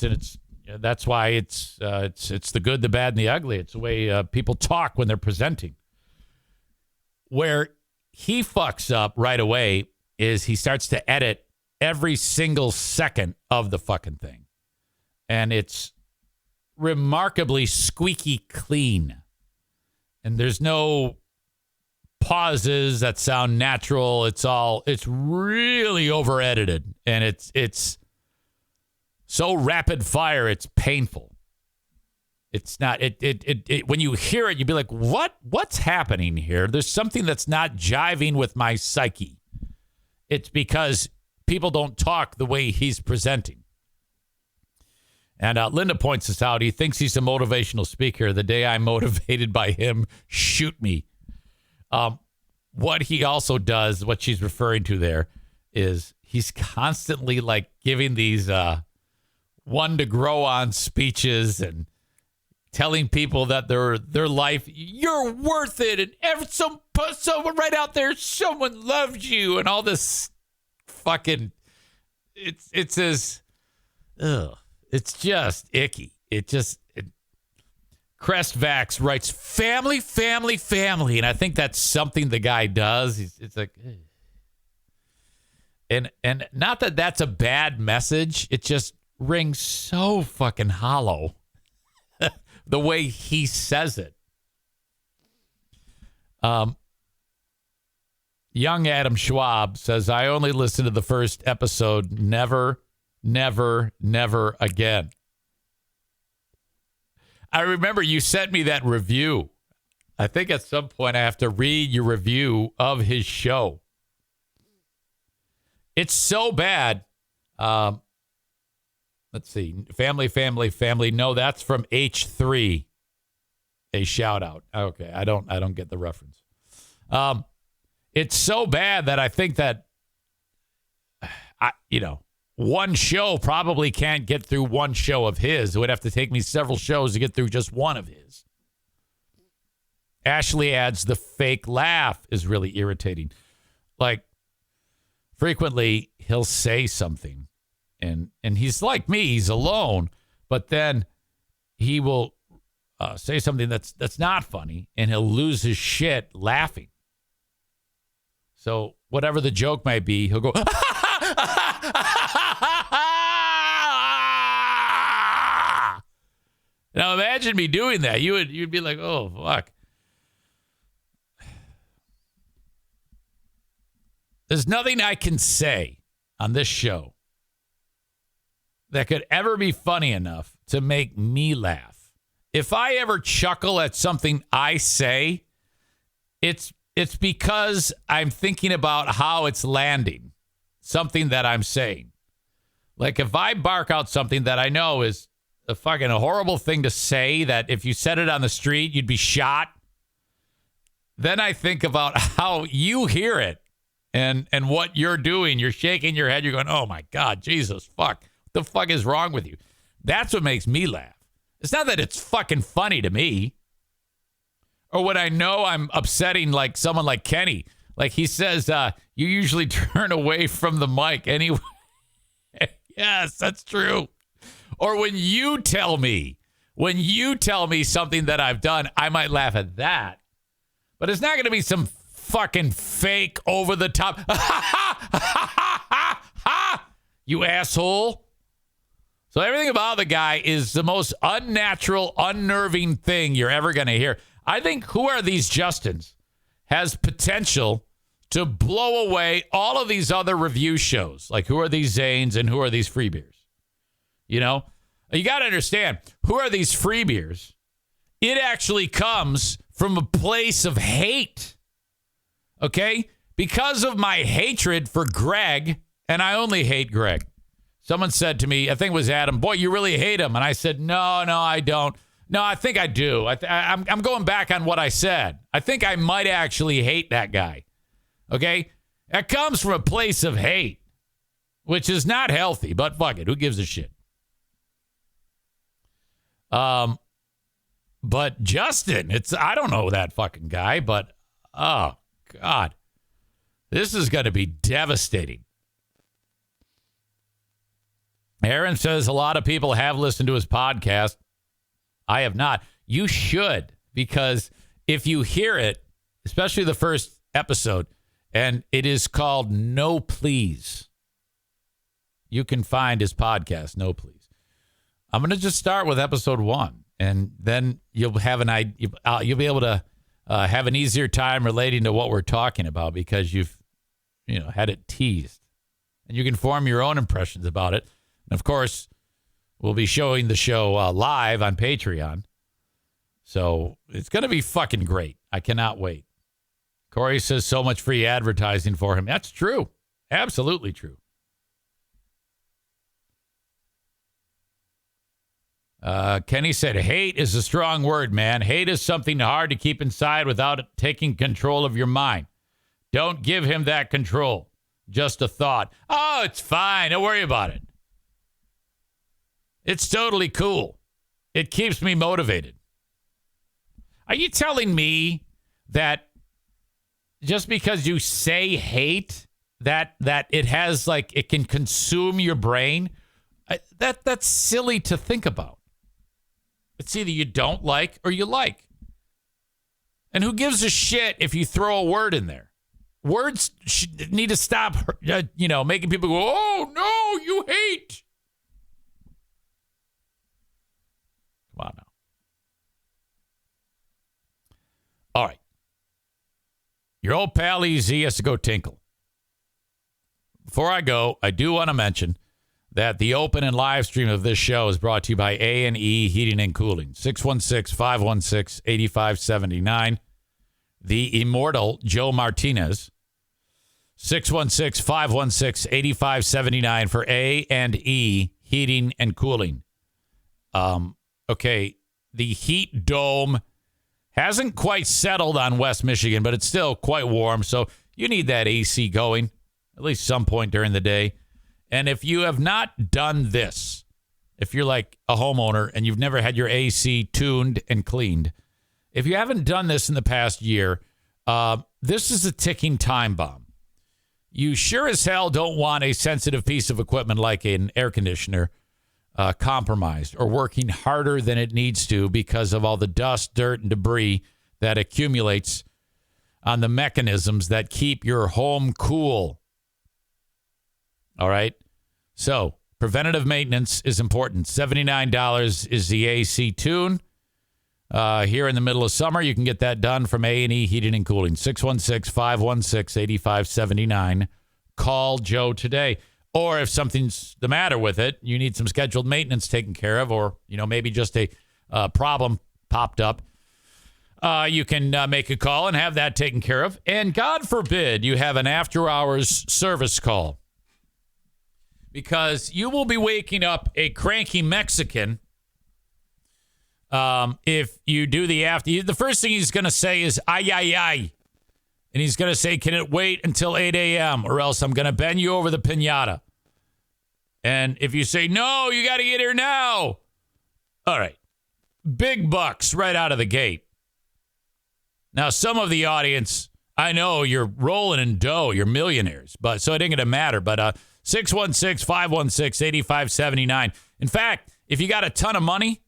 that's why it's the good, the bad, and the ugly. It's the way people talk when they're presenting. Where he fucks up right away is he starts to edit every single second of the fucking thing. And it's remarkably squeaky clean. And there's no pauses that sound natural. It's really over edited. And it's so rapid fire, it's painful. It's not, when you hear it, you'd be like, what's happening here? There's something that's not jiving with my psyche. It's because people don't talk the way he's presenting. And Linda points this out. He thinks he's a motivational speaker. The day I'm motivated by him, shoot me. What he also does, what she's referring to there, is he's constantly like giving these one to grow on speeches and telling people that their life, you're worth it, and someone right out there, someone loves you, and all this fucking, it's just icky. Crestvax writes family, family, family, and I think that's something the guy does. It's like, and not that that's a bad message. It just rings so fucking hollow. The way he says it. Young Adam Schwab says, I only listened to the first episode. Never, never, never again. I remember you sent me that review. I think at some point I have to read your review of his show. It's so bad. Let's see. Family, family, family. No, that's from H3. A shout out. Okay, I don't get the reference. It's so bad that I think that one show probably can't get through one show of his. It would have to take me several shows to get through just one of his. Ashley adds, the fake laugh is really irritating. Like, frequently he'll say something. And he's like me, he's alone, but then he will say something that's not funny, and he'll lose his shit laughing. So whatever the joke might be, he'll go, Now imagine me doing that. You'd be like, oh, fuck. There's nothing I can say on this show that could ever be funny enough to make me laugh. If I ever chuckle at something I say, it's because I'm thinking about how it's landing, something that I'm saying. Like if I bark out something that I know is a fucking horrible thing to say, that if you said it on the street, you'd be shot, then I think about how you hear it and what you're doing. You're shaking your head. You're going, oh, my God, Jesus, fuck. The fuck is wrong with you? That's what makes me laugh. It's not that it's fucking funny to me. Or when I know I'm upsetting like someone like Kenny. Like he says, you usually turn away from the mic anyway. Yes, that's true. Or when you tell me something that I've done, I might laugh at that. But it's not going to be some fucking fake over the top. you asshole. So everything about the guy is the most unnatural, unnerving thing you're ever going to hear. I think Who Are These Justins has potential to blow away all of these other review shows, like Who Are These Zanes and Who Are These Free Beers? You know, you got to understand, Who Are These Free Beers? It actually comes from a place of hate, okay? Because of my hatred for Greg, and I only hate Greg. Someone said to me, I think it was Adam, boy, you really hate him. And I said, no, I don't. No, I think I do. I'm going back on what I said. I think I might actually hate that guy. Okay? That comes from a place of hate, which is not healthy, but fuck it. Who gives a shit? But Justin, I don't know that fucking guy, but oh God, this is going to be devastating. Aaron says a lot of people have listened to his podcast. I have not. You should, because if you hear it, especially the first episode, and it is called No Please, you can find his podcast, No Please. I'm going to just start with episode 1, and then you'll have an idea. You'll be able to have an easier time relating to what we're talking about because you've, had it teased, and you can form your own impressions about it. And of course, we'll be showing the show live on Patreon, so it's going to be fucking great. I cannot wait. Corey says so much free advertising for him. That's true, absolutely true. Kenny said, hate is a strong word, man. Hate is something hard to keep inside without it taking control of your mind. Don't give him that control. Just a thought. Oh, it's fine. Don't worry about it. It's totally cool. It keeps me motivated. Are you telling me that just because you say hate, that it has it can consume your brain? That's silly to think about. It's either you don't like or you like. And who gives a shit if you throw a word in there? Words need to stop, making people go, oh, no, you hate. Come on now. All right. Your old pal EZ has to go tinkle. Before I go, I do want to mention that the open and live stream of this show is brought to you by A&E Heating and Cooling. 616-516-8579. The immortal Joe Martinez. 616-516-8579 for A&E Heating and Cooling. Okay, the heat dome hasn't quite settled on West Michigan, but it's still quite warm, so you need that AC going at least some point during the day. And if you have not done this, if you're like a homeowner and you've never had your AC tuned and cleaned, if you haven't done this in the past year, this is a ticking time bomb. You sure as hell don't want a sensitive piece of equipment like an air conditioner compromised or working harder than it needs to because of all the dust, dirt, and debris that accumulates on the mechanisms that keep your home cool. All right? So, preventative maintenance is important. $79 is the AC tune. Here in the middle of summer, you can get that done from A&E Heating and Cooling. 616-516-8579. Call Joe today. Or if something's the matter with it, you need some scheduled maintenance taken care of, or maybe just a problem popped up, you can make a call and have that taken care of. And God forbid you have an after-hours service call, because you will be waking up a cranky Mexican if you do the after. The first thing he's going to say is, ay, ay, ay. And he's going to say, can it wait until 8 a.m. or else I'm going to bend you over the piñata. And if you say, no, you got to get here now. All right. Big bucks right out of the gate. Now, some of the audience, I know you're rolling in dough. You're millionaires. But so it ain't going to matter. But 616-516-8579. In fact, if you got a ton of money,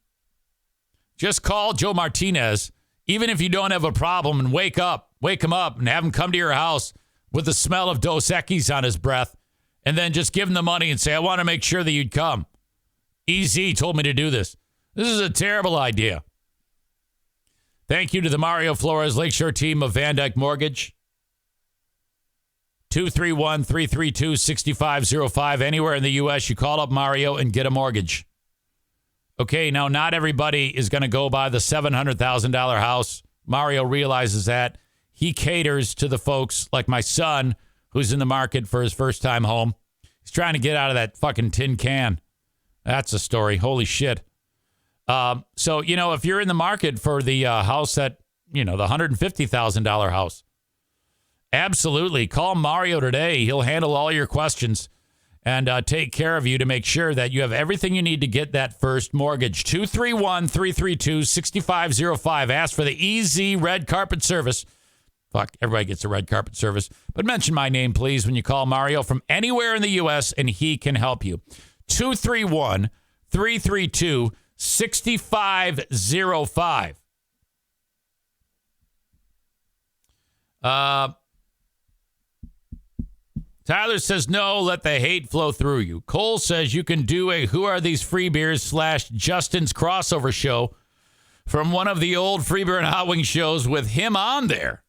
just call Joe Martinez, even if you don't have a problem, and wake him up and have him come to your house with the smell of Dos Equis on his breath and then just give them the money and say, I want to make sure that you'd come. EZ told me to do this. This is a terrible idea. Thank you to the Mario Flores Lakeshore team of Van Dyke Mortgage. 231-332-6505. Anywhere in the U.S., you call up Mario and get a mortgage. Okay, now not everybody is going to go buy the $700,000 house. Mario realizes that. He caters to the folks like my son, who's in the market for his first time home. He's trying to get out of that fucking tin can. That's a story. Holy shit. So, if you're in the market for the house that, the $150,000 house, absolutely. Call Mario today. He'll handle all your questions and take care of you to make sure that you have everything you need to get that first mortgage. 231-332-6505. Ask for the EZ Red Carpet Service. Fuck, everybody gets a red carpet service. But mention my name, please, when you call Mario from anywhere in the U.S., and he can help you. 231-332-6505. Tyler says, no, let the hate flow through you. Cole says you can do a Who Are These Free Beers / Justin's crossover show from one of the old Free Beer and Hot Wings shows with him on there.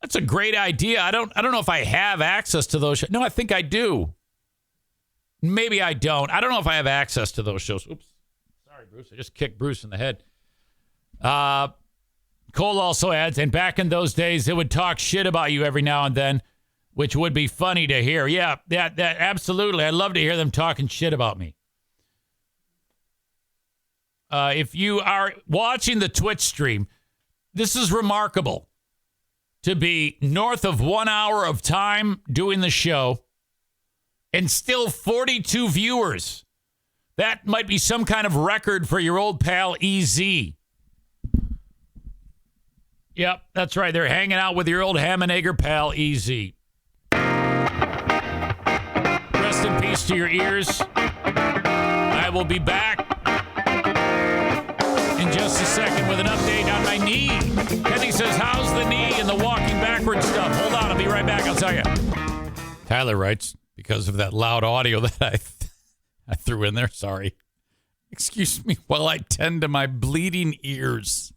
That's a great idea. I don't know if I have access to those shows. No, I think I do. Maybe I don't. I don't know if I have access to those shows. Oops. Sorry, Bruce. I just kicked Bruce in the head. Cole also adds, and back in those days, it would talk shit about you every now and then, which would be funny to hear. Yeah, that absolutely. I'd love to hear them talking shit about me. If you are watching the Twitch stream, this is remarkable. To be north of 1 hour of time doing the show and still 42 viewers. That might be some kind of record for your old pal EZ. Yep, that's right. They're hanging out with your old ham and egger pal EZ. Rest in peace to your ears. I will be back in just a second with an update on my knee. Kenny says, how's the knee and the walking backwards stuff? Hold on, I'll be right back. I'll tell you. Tyler writes, because of that loud audio that I threw in there. Sorry. Excuse me while I tend to my bleeding ears.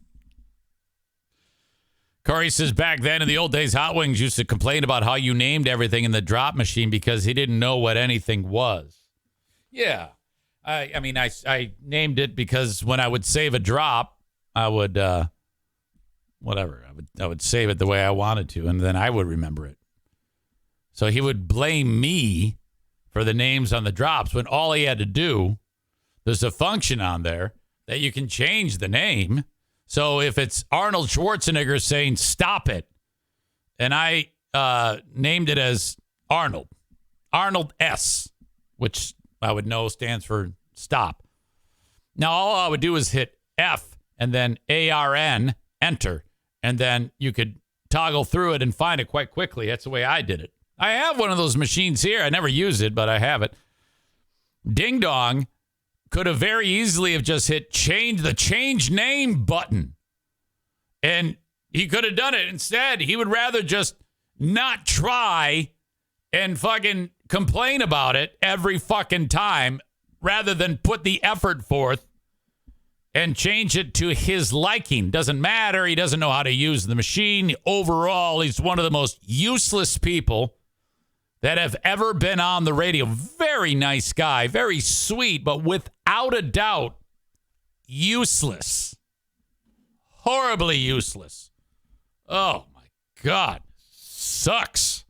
Corey says, back then in the old days, Hot Wings used to complain about how you named everything in the drop machine because he didn't know what anything was. Yeah. I mean, I named it because when I would save a drop, I would, whatever. I would save it the way I wanted to, and then I would remember it. So he would blame me for the names on the drops when all he had to do, there's a function on there that you can change the name. So if it's Arnold Schwarzenegger saying, stop it, and I named it as Arnold S., which I would know stands for stop. Now, all I would do is hit F and then ARN, enter, and then you could toggle through it and find it quite quickly. That's the way I did it. I have one of those machines here. I never use it, but I have it. Ding Dong could have very easily have just hit the change name button. And he could have done it. Instead, he would rather just not try and fucking complain about it every fucking time rather than put the effort forth and change it to his liking. Doesn't matter. He doesn't know how to use the machine. Overall, he's one of the most useless people that have ever been on the radio. Very nice guy, very sweet, but without a doubt, useless. Horribly useless. Oh, my God. Sucks.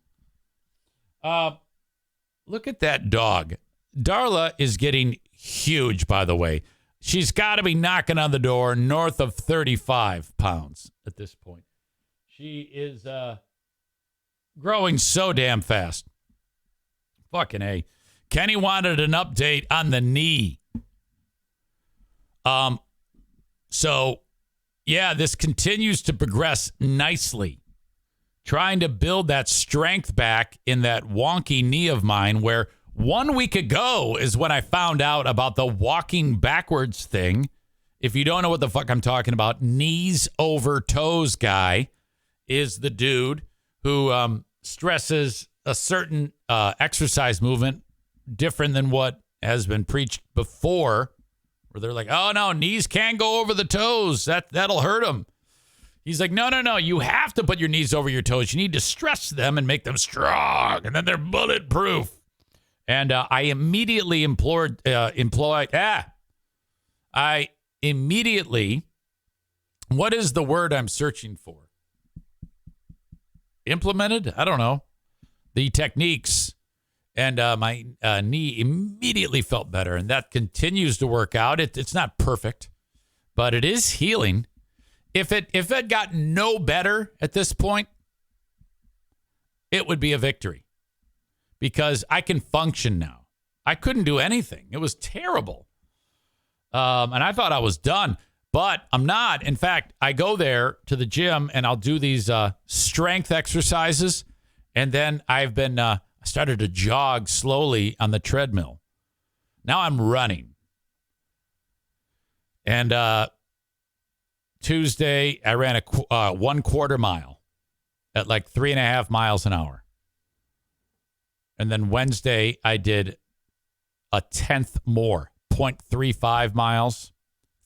Look at that dog. Darla is getting huge, by the way. She's got to be knocking on the door north of 35 pounds at this point. She is growing so damn fast. Fucking A. Kenny wanted an update on the knee. So, yeah, this continues to progress nicely. Trying to build that strength back in that wonky knee of mine where 1 week ago is when I found out about the walking backwards thing. If you don't know what the fuck I'm talking about, knees over toes guy is the dude who stresses a certain exercise movement different than what has been preached before, where they're like, oh, no, knees can't go over the toes. That'll hurt them. He's like, no. You have to put your knees over your toes. You need to stress them and make them strong, and then they're bulletproof. And I immediately what is the word I'm searching for? Implemented? I don't know. The techniques. And my knee immediately felt better. And that continues to work out. It's not perfect, but it is healing. If it got no better at this point, it would be a victory. Because I can function now. I couldn't do anything. It was terrible. And I thought I was done. But I'm not. In fact, I go there to the gym and I'll do these strength exercises. And then I've been started to jog slowly on the treadmill. Now I'm running. And Tuesday, I ran a 1/4 mile at like 3.5 miles an hour. And then Wednesday, I did a 1/10 more, 0.35 miles.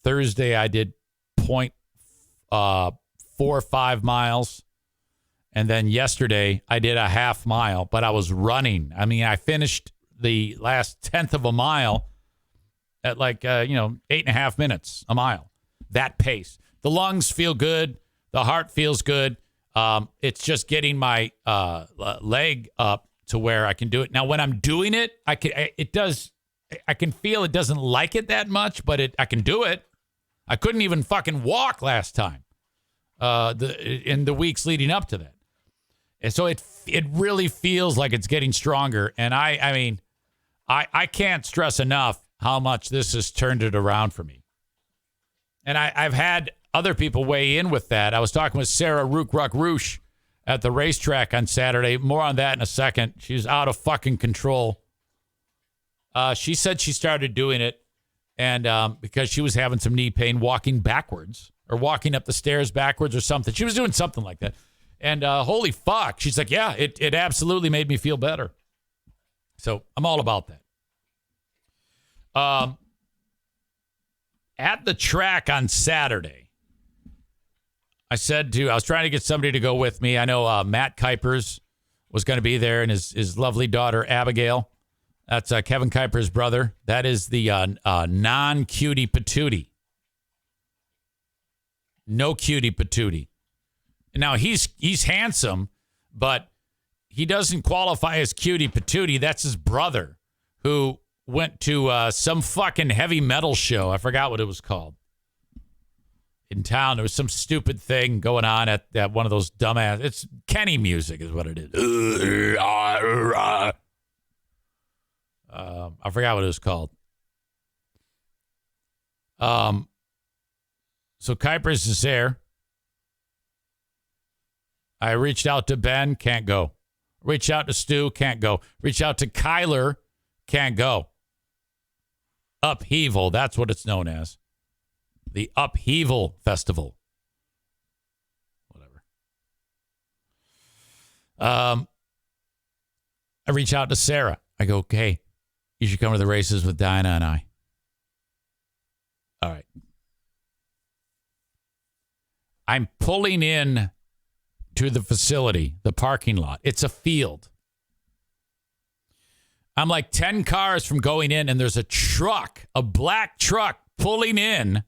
Thursday, I did 0.45 miles. And then yesterday, I did a 1/2 mile, but I was running. I mean, I finished the last 1/10 of a mile at like, 8.5 minutes a mile. That pace. The lungs feel good. The heart feels good. It's just getting my leg up to where I can do it. Now, when I'm doing it, I can feel it doesn't like it that much, but I can do it. I couldn't even fucking walk last time in the weeks leading up to that. And so it really feels like it's getting stronger. And I can't stress enough how much this has turned it around for me. And I've had other people weigh in with that. I was talking with Sarah Rook Ruck Ruch at the racetrack on Saturday. More on that in a second. She's out of fucking control. She said she started doing it and because she was having some knee pain walking backwards or walking up the stairs backwards or something. She was doing something like that. And holy fuck, she's like, yeah, it absolutely made me feel better. So I'm all about that. At the track on Saturday, I was trying to get somebody to go with me. I know Matt Kuipers was going to be there and his lovely daughter, Abigail. That's Kevin Kuiper's brother. That is the non-cutie patootie. No cutie patootie. Now, he's handsome, but he doesn't qualify as cutie patootie. That's his brother who went to some fucking heavy metal show. I forgot what it was called. In town, there was some stupid thing going on at one of those dumbass. It's Kenny music is what it is. I forgot what it was called. So Kuipers is there. I reached out to Ben, can't go. Reached out to Stu, can't go. Reached out to Kyler, can't go. Upheaval, that's what it's known as. The Upheaval Festival. Whatever. I reach out to Sarah. I go, okay, you should come to the races with Dinah and I. All right. I'm pulling in to the facility, the parking lot. It's a field. I'm like 10 cars from going in, and there's a truck, a black truck pulling in.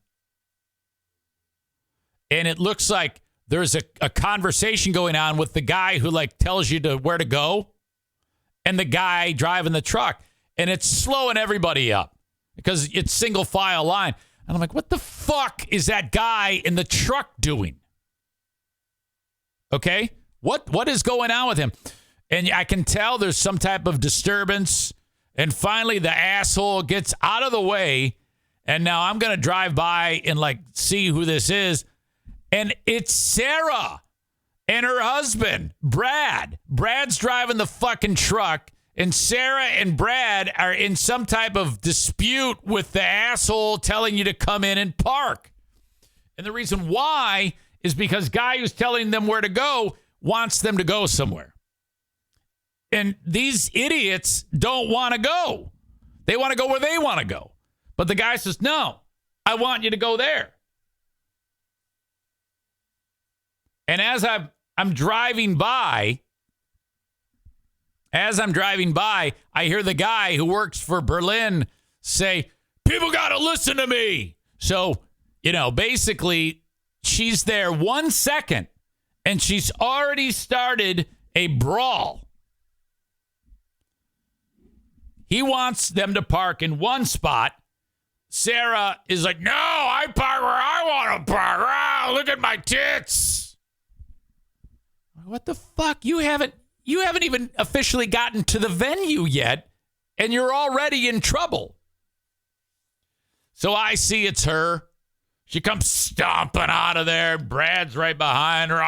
And it looks like there's a conversation going on with the guy who like tells you where to go and the guy driving the truck. And it's slowing everybody up because it's single file line. And I'm like, what the fuck is that guy in the truck doing? Okay. What is going on with him? And I can tell there's some type of disturbance. And finally the asshole gets out of the way. And now I'm going to drive by and like see who this is. And it's Sarah and her husband, Brad. Brad's driving the fucking truck. And Sarah and Brad are in some type of dispute with the asshole telling you to come in and park. And the reason why is because guy who's telling them where to go wants them to go somewhere. And these idiots don't want to go. They want to go where they want to go. But the guy says, no, I want you to go there. And as I'm driving by, I hear the guy who works for Berlin say, people got to listen to me. So, basically, she's there 1 second, and she's already started a brawl. He wants them to park in one spot. Sarah is like, no, I park where I want to park. Ah, look at my tits. What the fuck? You haven't even officially gotten to the venue yet, and you're already in trouble. So I see it's her. She comes stomping out of there. Brad's right behind her.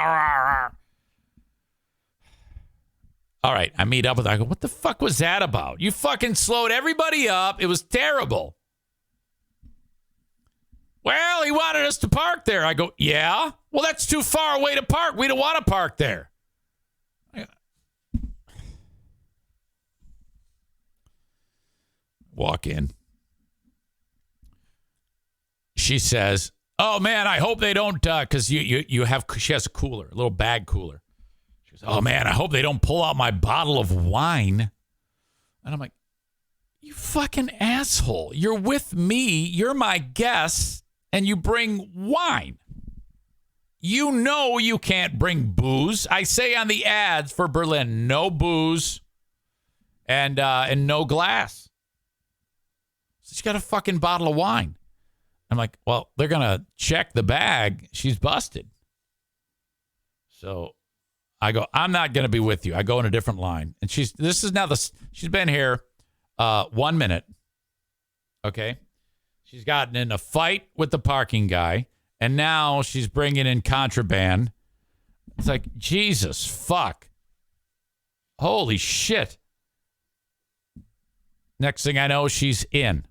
All right, I meet up with her. I go, what the fuck was that about? You fucking slowed everybody up. It was terrible. Well, he wanted us to park there. I go, yeah? Well, that's too far away to park. We don't want to park there. Walk in. She says, oh, man, I hope they don't, because she has a cooler, a little bag cooler. She goes, oh, man, I hope they don't pull out my bottle of wine. And I'm like, you fucking asshole. You're with me. You're my guest, and you bring wine. You know you can't bring booze. I say on the ads for Berlin, no booze and no glass. She's got a fucking bottle of wine. I'm like, well, they're going to check the bag. She's busted. So I go, I'm not going to be with you. I go in a different line. And she's been here 1 minute. Okay. She's gotten in a fight with the parking guy. And now she's bringing in contraband. It's like, Jesus, fuck. Holy shit. Next thing I know, she's in.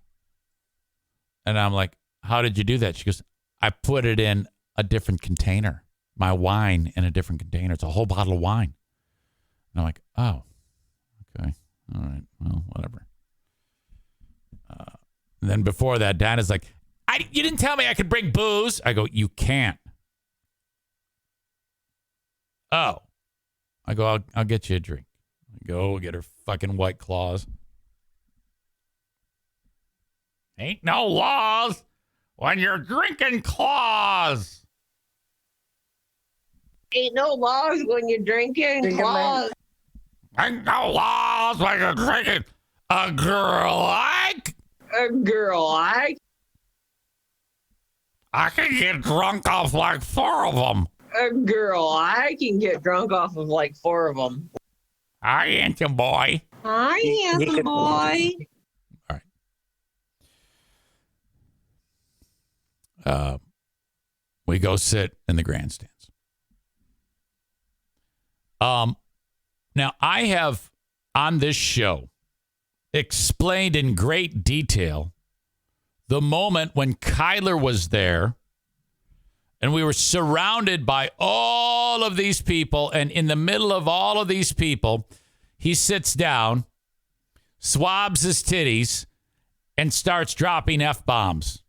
And I'm like, how did you do that? She goes, I put it in a different container. My wine in a different container. It's a whole bottle of wine. And I'm like, oh, okay. All right. Well, whatever. And then before that, Dinah's like, you didn't tell me I could bring booze. I go, you can't. Oh. I go, I'll get you a drink. I go get her fucking White Claws. Ain't no laws when you're drinking claws. Ain't no laws when you're drinking claws. Ain't no laws when you're drinking a girl like. A girl like. I can get drunk off like 4 of them. A girl I can get drunk off of like 4 of them. I ain't your boy. I am the boy. We go sit in the grandstands. Now, I have on this show explained in great detail the moment when Kyler was there and we were surrounded by all of these people. And in the middle of all of these people, he sits down, swabs his titties, and starts dropping F-bombs.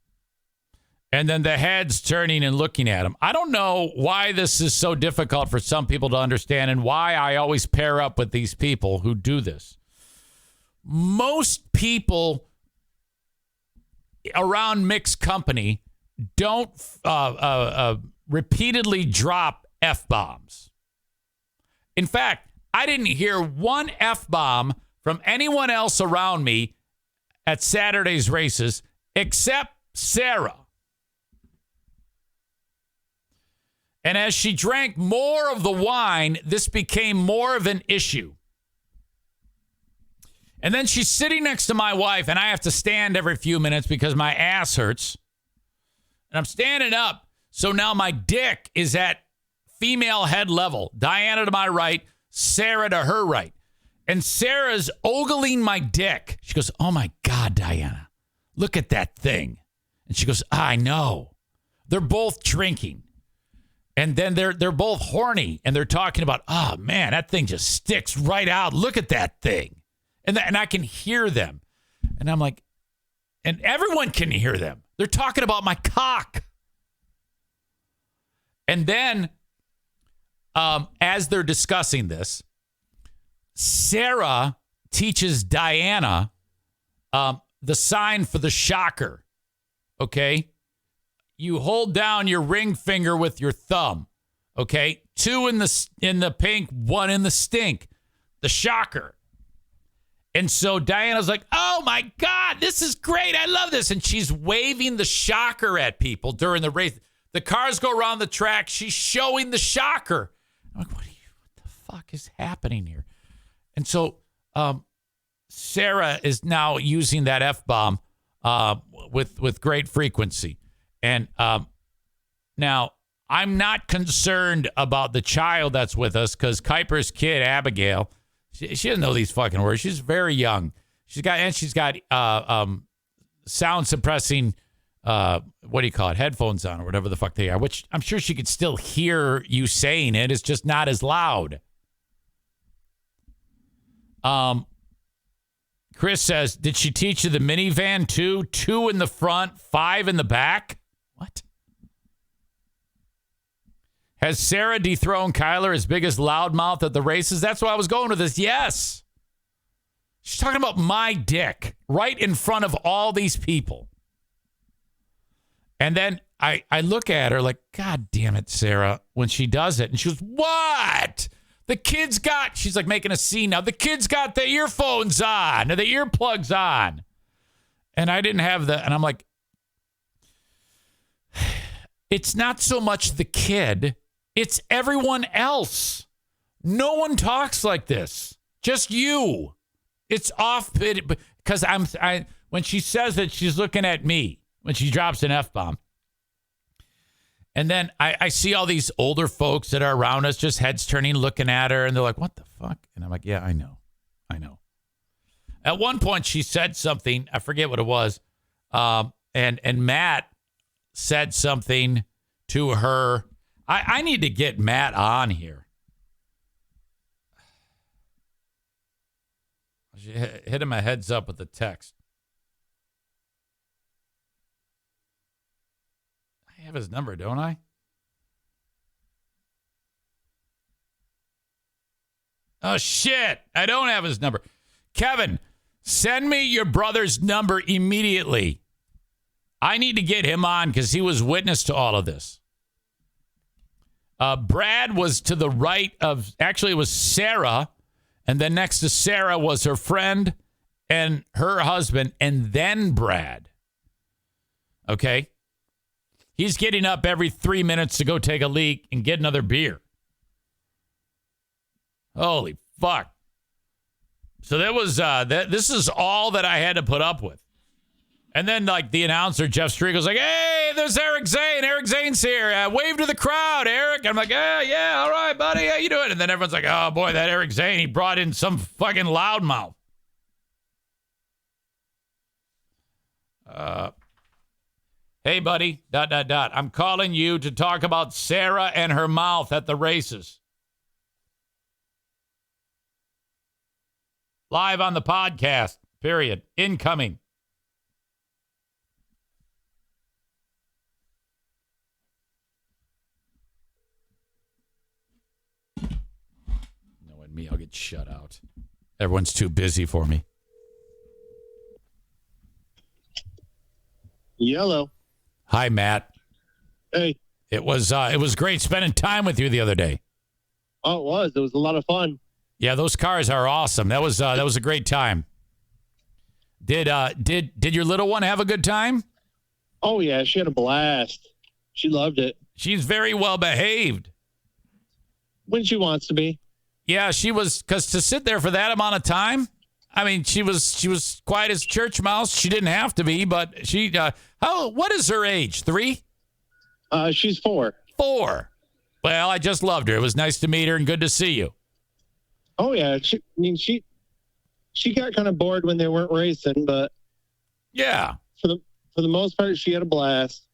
And then the head's turning and looking at him. I don't know why this is so difficult for some people to understand and why I always pair up with these people who do this. Most people around mixed company don't repeatedly drop F-bombs. In fact, I didn't hear one F-bomb from anyone else around me at Saturday's races except Sarah. And as she drank more of the wine, this became more of an issue. And then she's sitting next to my wife, and I have to stand every few minutes because my ass hurts. And I'm standing up, so now my dick is at female head level. Diana to my right, Sarah to her right. And Sarah's ogling my dick. She goes, oh my God, Diana, look at that thing. And she goes, I know. They're both drinking. And then they're both horny, and they're talking about, oh, man, that thing just sticks right out. Look at that thing. And I can hear them. And I'm like, and everyone can hear them. They're talking about my cock. And then as they're discussing this, Sarah teaches Diana the sign for the shocker. Okay? You hold down your ring finger with your thumb. Okay? 2 in the pink, 1 in the stink. The shocker. And so Diana's like, oh, my God, this is great. I love this. And she's waving the shocker at people during the race. The cars go around the track. She's showing the shocker. I'm like, what the fuck is happening here? And so Sarah is now using that F-bomb with great frequency. And now I'm not concerned about the child that's with us because Kuiper's kid, Abigail, she doesn't know these fucking words. She's very young. She's got sound suppressing, what do you call it? Headphones on or whatever the fuck they are, which I'm sure she could still hear you saying it. It's just not as loud. Chris says, did she teach you the minivan too? 2 in the front, 5 in the back? What? Has Sarah dethroned Kyler, his biggest loudmouth at the races? That's why I was going with this. Yes. She's talking about my dick right in front of all these people. And then I look at her like, God damn it, Sarah, when she does it. And she goes, what? The kid's got, she's like making a scene now. The kid's got the earphones on, or the earplugs on. And I didn't have and I'm like, it's not so much the kid, it's everyone else. No one talks like this. Just you. It's off-putting because when she says it, she's looking at me when she drops an F-bomb. And then I see all these older folks that are around us, just heads turning, looking at her, and they're like, what the fuck? And I'm like, yeah, I know. At one point, she said something. I forget what it was. And Matt said something to her. I need to get Matt on here. She hit him a heads up with the text. I have his number, don't I? Oh, shit. I don't have his number. Kevin, send me your brother's number immediately. I need to get him on because he was witness to all of this. Brad was to the right of, actually it was Sarah, and then next to Sarah was her friend and her husband, and then Brad. Okay? He's getting up every 3 minutes to go take a leak and get another beer. Holy fuck. So that was, this is all that I had to put up with. And then, like, the announcer, Jeff Striegel's like, hey, there's Eric Zane. Eric Zane's here. Wave to the crowd, Eric. I'm like, yeah, all right, buddy. How you doing? And then everyone's like, oh, boy, that Eric Zane, he brought in some fucking loudmouth. Hey, buddy, ... I'm calling you to talk about Sarah and her mouth at the races. Live on the podcast, period. Incoming. Knowing me, I'll get shut out. Everyone's too busy for me. Yellow. Hi, Matt. Hey. It was great spending time with you the other day. Oh, it was. It was a lot of fun. Yeah, those cars are awesome. That was a great time. Did your little one have a good time? Oh yeah, she had a blast. She loved it. She's very well behaved. When she wants to be. Yeah, she was, because to sit there for that amount of time, I mean, she was quiet as church mouse. She didn't have to be, but she. What is her age? 3? She's 4. 4. Well, I just loved her. It was nice to meet her and good to see you. Oh yeah, she got kind of bored when they weren't racing, but yeah, for the most part, she had a blast.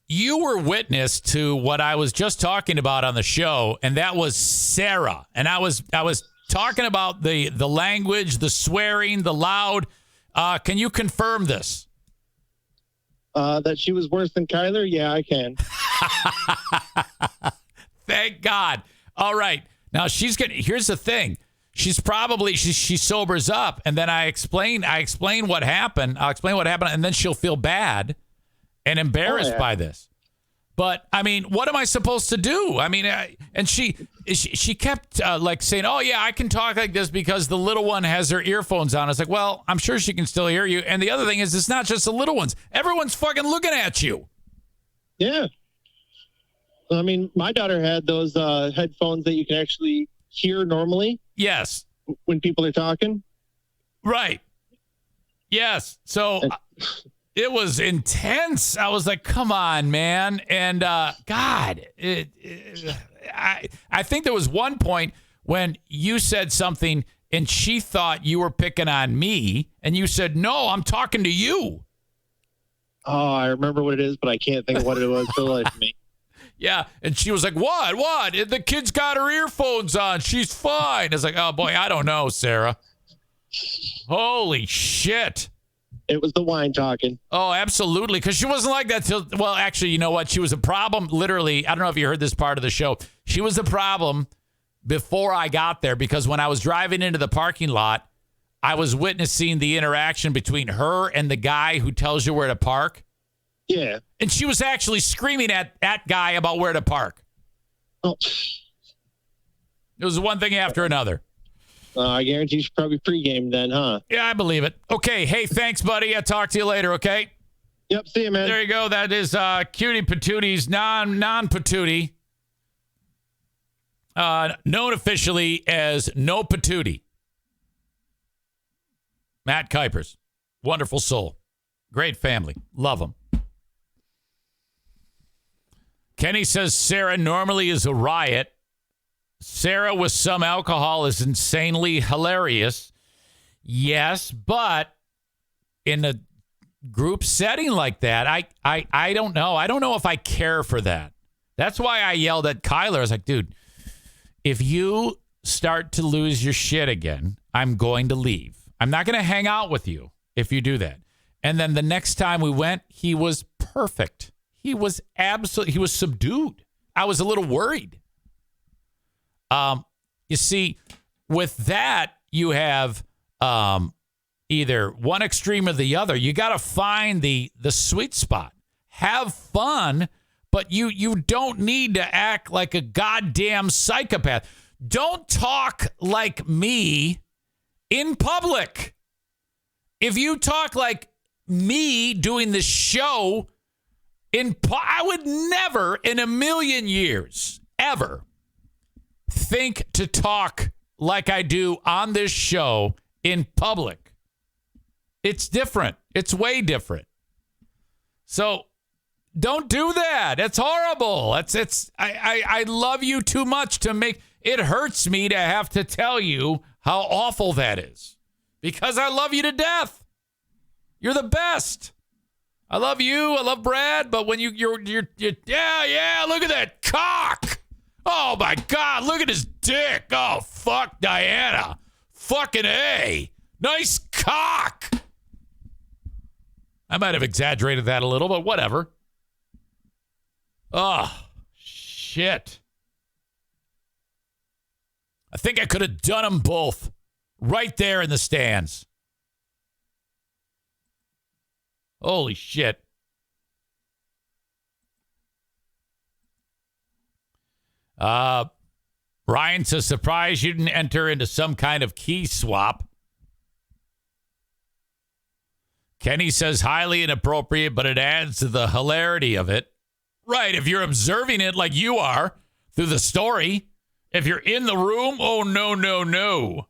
you were witness to what I was just talking about on the show, and that was Sarah. And I was talking about the language, the swearing, the loud. Can you confirm this? That she was worse than Kyler? Yeah, I can. Thank God. All right. Now here's the thing. She's probably she sobers up, and then I explain what happened. I'll explain what happened, and then she'll feel bad and embarrassed by this. But I mean, what am I supposed to do? I mean, and she kept like saying, "Oh yeah, I can talk like this because the little one has her earphones on." I was like, "Well, I'm sure she can still hear you." And the other thing is, it's not just the little ones; everyone's fucking looking at you. Yeah. I mean, my daughter had those headphones that you can actually hear normally. Yes. When people are talking. Right. Yes. So it was intense. I was like, come on, man. And God, I think there was one point when you said something and she thought you were picking on me. And you said, no, I'm talking to you. Oh, I remember what it is, but I can't think of what it was for the life of me. Yeah, and she was like, what? The kid's got her earphones on. She's fine. It's like, oh, boy, I don't know, Sarah. Holy shit. It was the wine talking. Oh, absolutely, because she wasn't like that till, well, actually, you know what? She was a problem, literally. I don't know if you heard this part of the show. She was a problem before I got there because when I was driving into the parking lot, I was witnessing the interaction between her and the guy who tells you where to park. Yeah. And she was actually screaming at that guy about where to park. Oh. It was one thing after another. I guarantee she's probably pregame then, huh? Yeah, I believe it. Okay. Hey, thanks, buddy. I'll talk to you later, okay? Yep. See you, man. There you go. That is Cutie Patooties, non-patootie. Known officially as No Patootie. Matt Kuipers. Wonderful soul. Great family. Love him. Kenny says Sarah normally is a riot. Sarah with some alcohol is insanely hilarious. Yes, but in a group setting like that, I don't know. I don't know if I care for that. That's why I yelled at Kyler. I was like, dude, if you start to lose your shit again, I'm going to leave. I'm not going to hang out with you if you do that. And then the next time we went, he was perfect. He was subdued. I was a little worried. You see, with that, you have either one extreme or the other. You got to find the sweet spot. Have fun, but you don't need to act like a goddamn psychopath. Don't talk like me in public. If you talk like me doing this show, I would never in a million years ever think to talk like I do on this show in public. It's different. It's way different. So don't do that. It's horrible. I love you too much to make it hurts me to have to tell you how awful that is because I love you to death. You're the best. I love you. I love Brad. But when you're yeah, look at that cock. Oh, my God. Look at his dick. Oh, fuck Diana. Fucking A. Nice cock. I might have exaggerated that a little, but whatever. Oh, shit. I think I could have done them both right there in the stands. Holy shit. Ryan says, surprised you didn't enter into some kind of key swap. Kenny says, highly inappropriate, but it adds to the hilarity of it. Right, if you're observing it like you are through the story. If you're in the room, oh, no.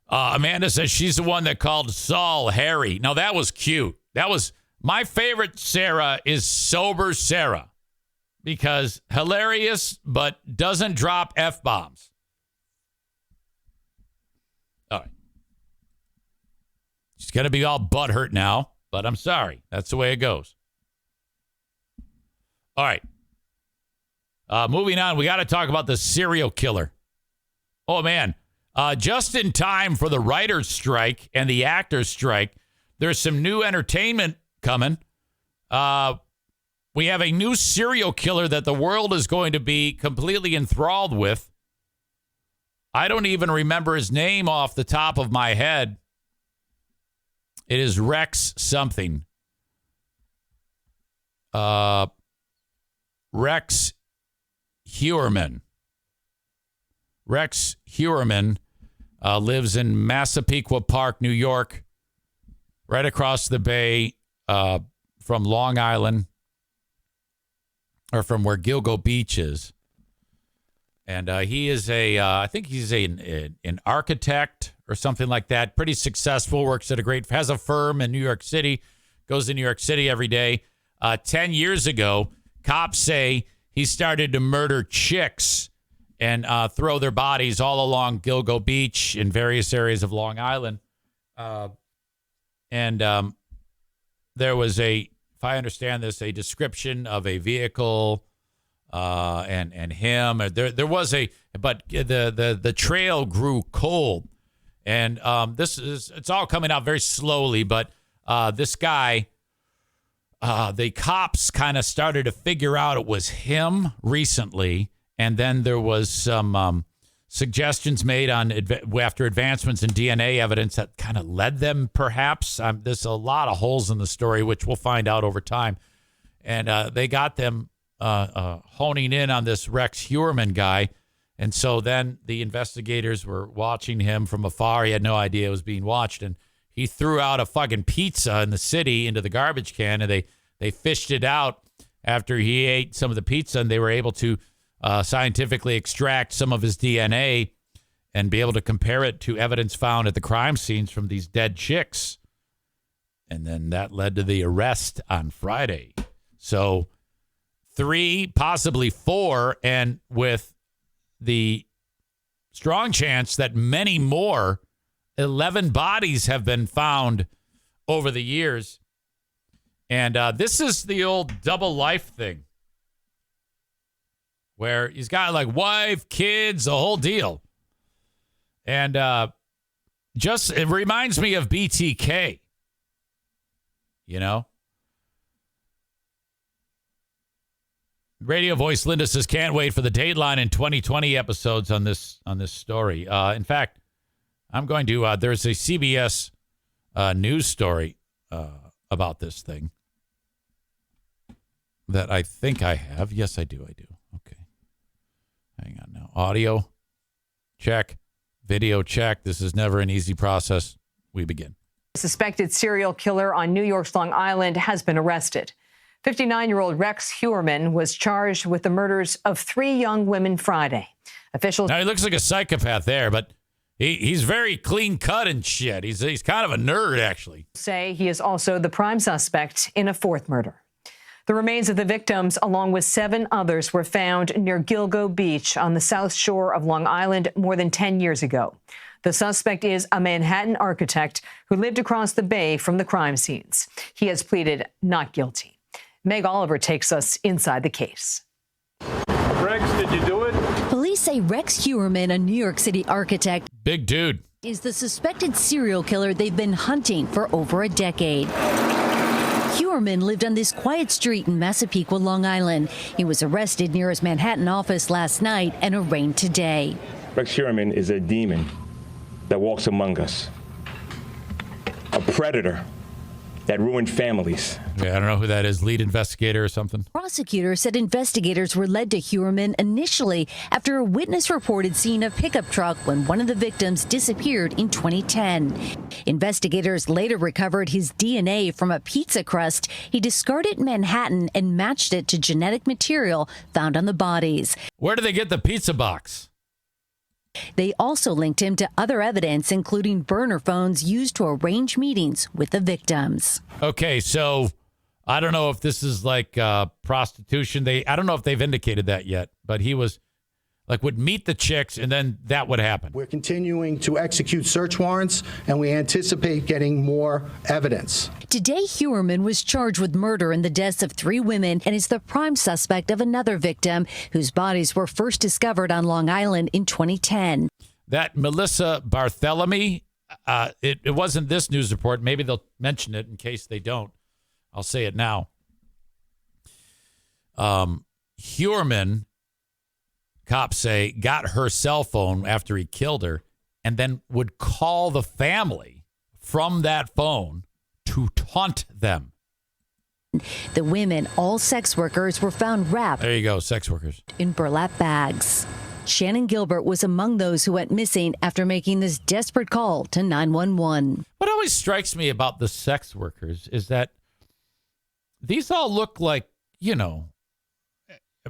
Amanda says she's the one that called Saul Harry. Now, that was cute. That was my favorite Sarah is sober Sarah because hilarious, but doesn't drop F-bombs. All right. She's going to be all butthurt now, but I'm sorry. That's the way it goes. All right. Moving on, we got to talk about the serial killer. Oh, man. Just in time for the writer's strike and the actor's strike, there's some new entertainment coming. We have a new serial killer that the world is going to be completely enthralled with. I don't even remember his name off the top of my head. It is Rex something. Rex Heuermann. Rex Heuermann lives in Massapequa Park, New York, right across the bay from Long Island, or from where Gilgo Beach is. And he is I think he's an architect or something like that. Pretty successful, works at has a firm in New York City, goes to New York City every day. 10 years ago, cops say he started to murder chicks and throw their bodies all along Gilgo Beach in various areas of Long Island. And there was if I understand this, a description of a vehicle and him. There was but the trail grew cold. And it's all coming out very slowly, but this guy, the cops kind of started to figure out it was him recently. And then there was some suggestions made after advancements in DNA evidence that kind of led them, perhaps. There's a lot of holes in the story, which we'll find out over time. And they got them honing in on this Rex Heuermann guy. And so then the investigators were watching him from afar. He had no idea it was being watched. And he threw out a fucking pizza in the city into the garbage can. And they fished it out after he ate some of the pizza. And they were able to scientifically extract some of his DNA and be able to compare it to evidence found at the crime scenes from these dead chicks. And then that led to the arrest on Friday. So 3, possibly 4, and with the strong chance that many more, 11 bodies have been found over the years. And this is the old double life thing, where he's got like wife, kids, the whole deal. And it reminds me of BTK, you know? Radio voice Linda says, can't wait for the Dateline and 2020 episodes on this story. In fact, I'm going to, there's a CBS news story about this thing that I think I have. Yes, I do. Okay. Hang on now. Audio check, video check. This is never an easy process. We begin. A suspected serial killer on New York's Long Island has been arrested. 59-year-old Rex Heuermann was charged with the murders of 3 young women Friday. Officials. Now, he looks like a psychopath there, but he's very clean cut and shit. He's kind of a nerd, actually. Say he is also the prime suspect in a 4th murder. The remains of the victims, along with 7 others, were found near Gilgo Beach on the south shore of Long Island more than 10 years ago. The suspect is a Manhattan architect who lived across the bay from the crime scenes. He has pleaded not guilty. Meg Oliver takes us inside the case. Rex, did you do it? Police say Rex Heuermann, a New York City architect, big dude, is the suspected serial killer they've been hunting for over a decade. Heuermann lived on this quiet street in Massapequa, Long Island. He was arrested near his Manhattan office last night and arraigned today. Rex Heuermann is a demon that walks among us, a predator that ruined families. Yeah, I don't know who that is, lead investigator or something. Prosecutors said investigators were led to Heuermann initially after a witness reported seeing a pickup truck when one of the victims disappeared in 2010. Investigators later recovered his DNA from a pizza crust he discarded in Manhattan and matched it to genetic material found on the bodies. Where did they get the pizza box? They also linked him to other evidence, including burner phones used to arrange meetings with the victims. Okay, so I don't know if this is like prostitution. I don't know if they've indicated that yet, but he was Like would meet the chicks and then that would happen. We're continuing to execute search warrants, and we anticipate getting more evidence. Today, Huerman was charged with murder in the deaths of 3 women and is the prime suspect of another victim whose bodies were first discovered on Long Island in 2010. That Melissa Barthelemy, it wasn't this news report. Maybe they'll mention it in case they don't. I'll say it now. Huerman, cops say, got her cell phone after he killed her and then would call the family from that phone to taunt them. The women, all sex workers, were found wrapped. There you go, sex workers. In burlap bags. Shannon Gilbert was among those who went missing after making this desperate call to 911. What always strikes me about the sex workers is that these all look like,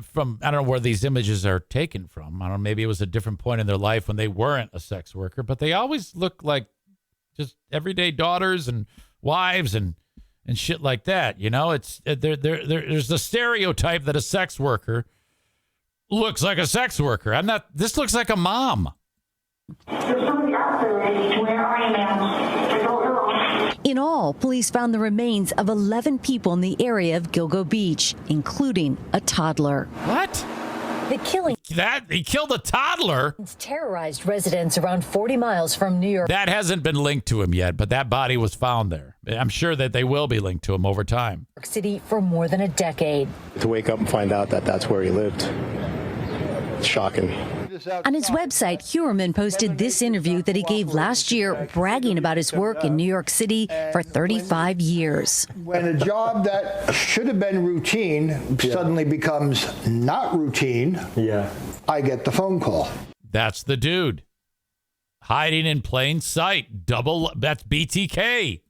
from, I don't know where these images are taken from. I don't know, maybe it was a different point in their life when they weren't a sex worker, but they always look like just everyday daughters and wives and shit like that. It's there's the stereotype that a sex worker looks like a sex worker. This looks like a mom. In all, police found the remains of 11 people in the area of Gilgo Beach, including a toddler. What? The killing he killed a toddler. Terrorized residents around 40 miles from New York. That hasn't been linked to him yet, but that body was found there. I'm sure that they will be linked to him over time. City for more than a decade. To wake up and find out that that's where he lived. It's shocking. On his website, Huerman posted this interview that he gave last year, bragging about his work in New York City for 35 years. When a job that should have been routine suddenly becomes not routine, I get the phone call. That's the dude. Hiding in plain sight. That's BTK.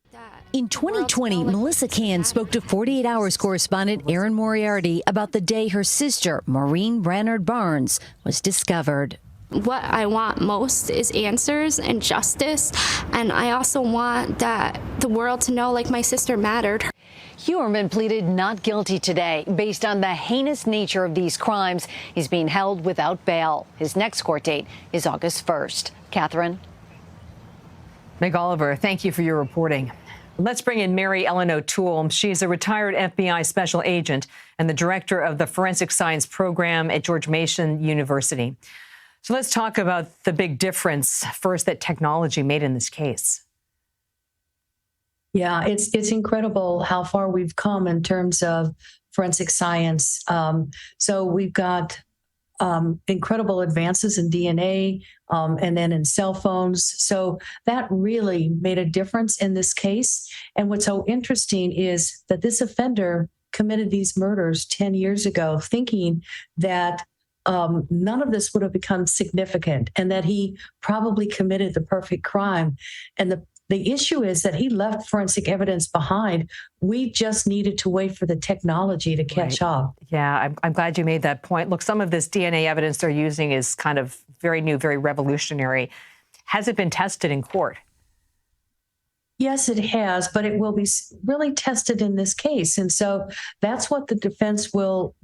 In 2020, Melissa Kahn spoke to 48 Hours correspondent Erin Moriarty about the day her sister, Maureen Brannard Barnes, was discovered. What I want most is answers and justice, and I also want the world to know, my sister mattered. Huerman pleaded not guilty today. Based on the heinous nature of these crimes, he's being held without bail. His next court date is August 1st. Catherine? Meg Oliver, thank you for your reporting. Let's bring in Mary Ellen O'Toole. She's a retired FBI special agent and the director of the Forensic Science Program at George Mason University. So let's talk about the big difference first that technology made in this case. Yeah, it's incredible how far we've come in terms of forensic science. So we've got incredible advances in DNA and then in cell phones. So that really made a difference in this case. And what's so interesting is that this offender committed these murders 10 years ago, thinking that none of this would have become significant and that he probably committed the perfect crime. And the issue is that he left forensic evidence behind. We just needed to wait for the technology to catch up. Yeah, I'm glad you made that point. Look, some of this DNA evidence they're using is kind of very new, very revolutionary. Has it been tested in court? Yes, it has, but it will be really tested in this case. And so that's what the defense will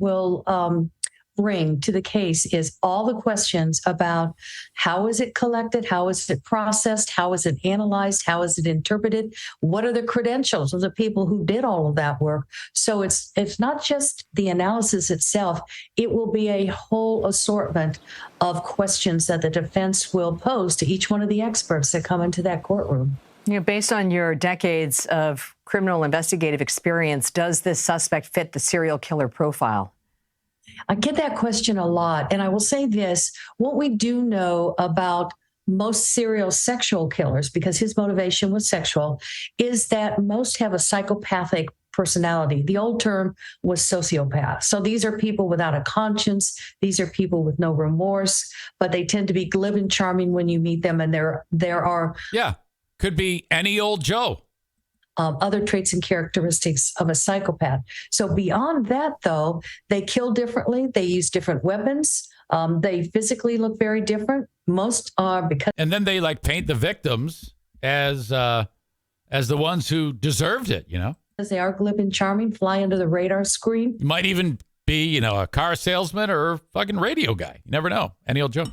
bring to the case, is all the questions about how is it collected, how is it processed, how is it analyzed, how is it interpreted, what are the credentials of the people who did all of that work. So it's not just the analysis itself, it will be a whole assortment of questions that the defense will pose to each one of the experts that come into that courtroom. Based on your decades of criminal investigative experience, does this suspect fit the serial killer profile? I get that question a lot. And I will say this, what we do know about most serial sexual killers, because his motivation was sexual, is that most have a psychopathic personality. The old term was sociopath. So these are people without a conscience. These are people with no remorse, but they tend to be glib and charming when you meet them. And there are... Yeah, could be any old Joe. Other traits and characteristics of a psychopath. So beyond that, though, they kill differently. They use different weapons. They physically look very different. Most are because... And then they paint the victims as the ones who deserved it, Because they are glib and charming, fly under the radar screen. You might even be, a car salesman or a fucking radio guy. You never know. Any old joke.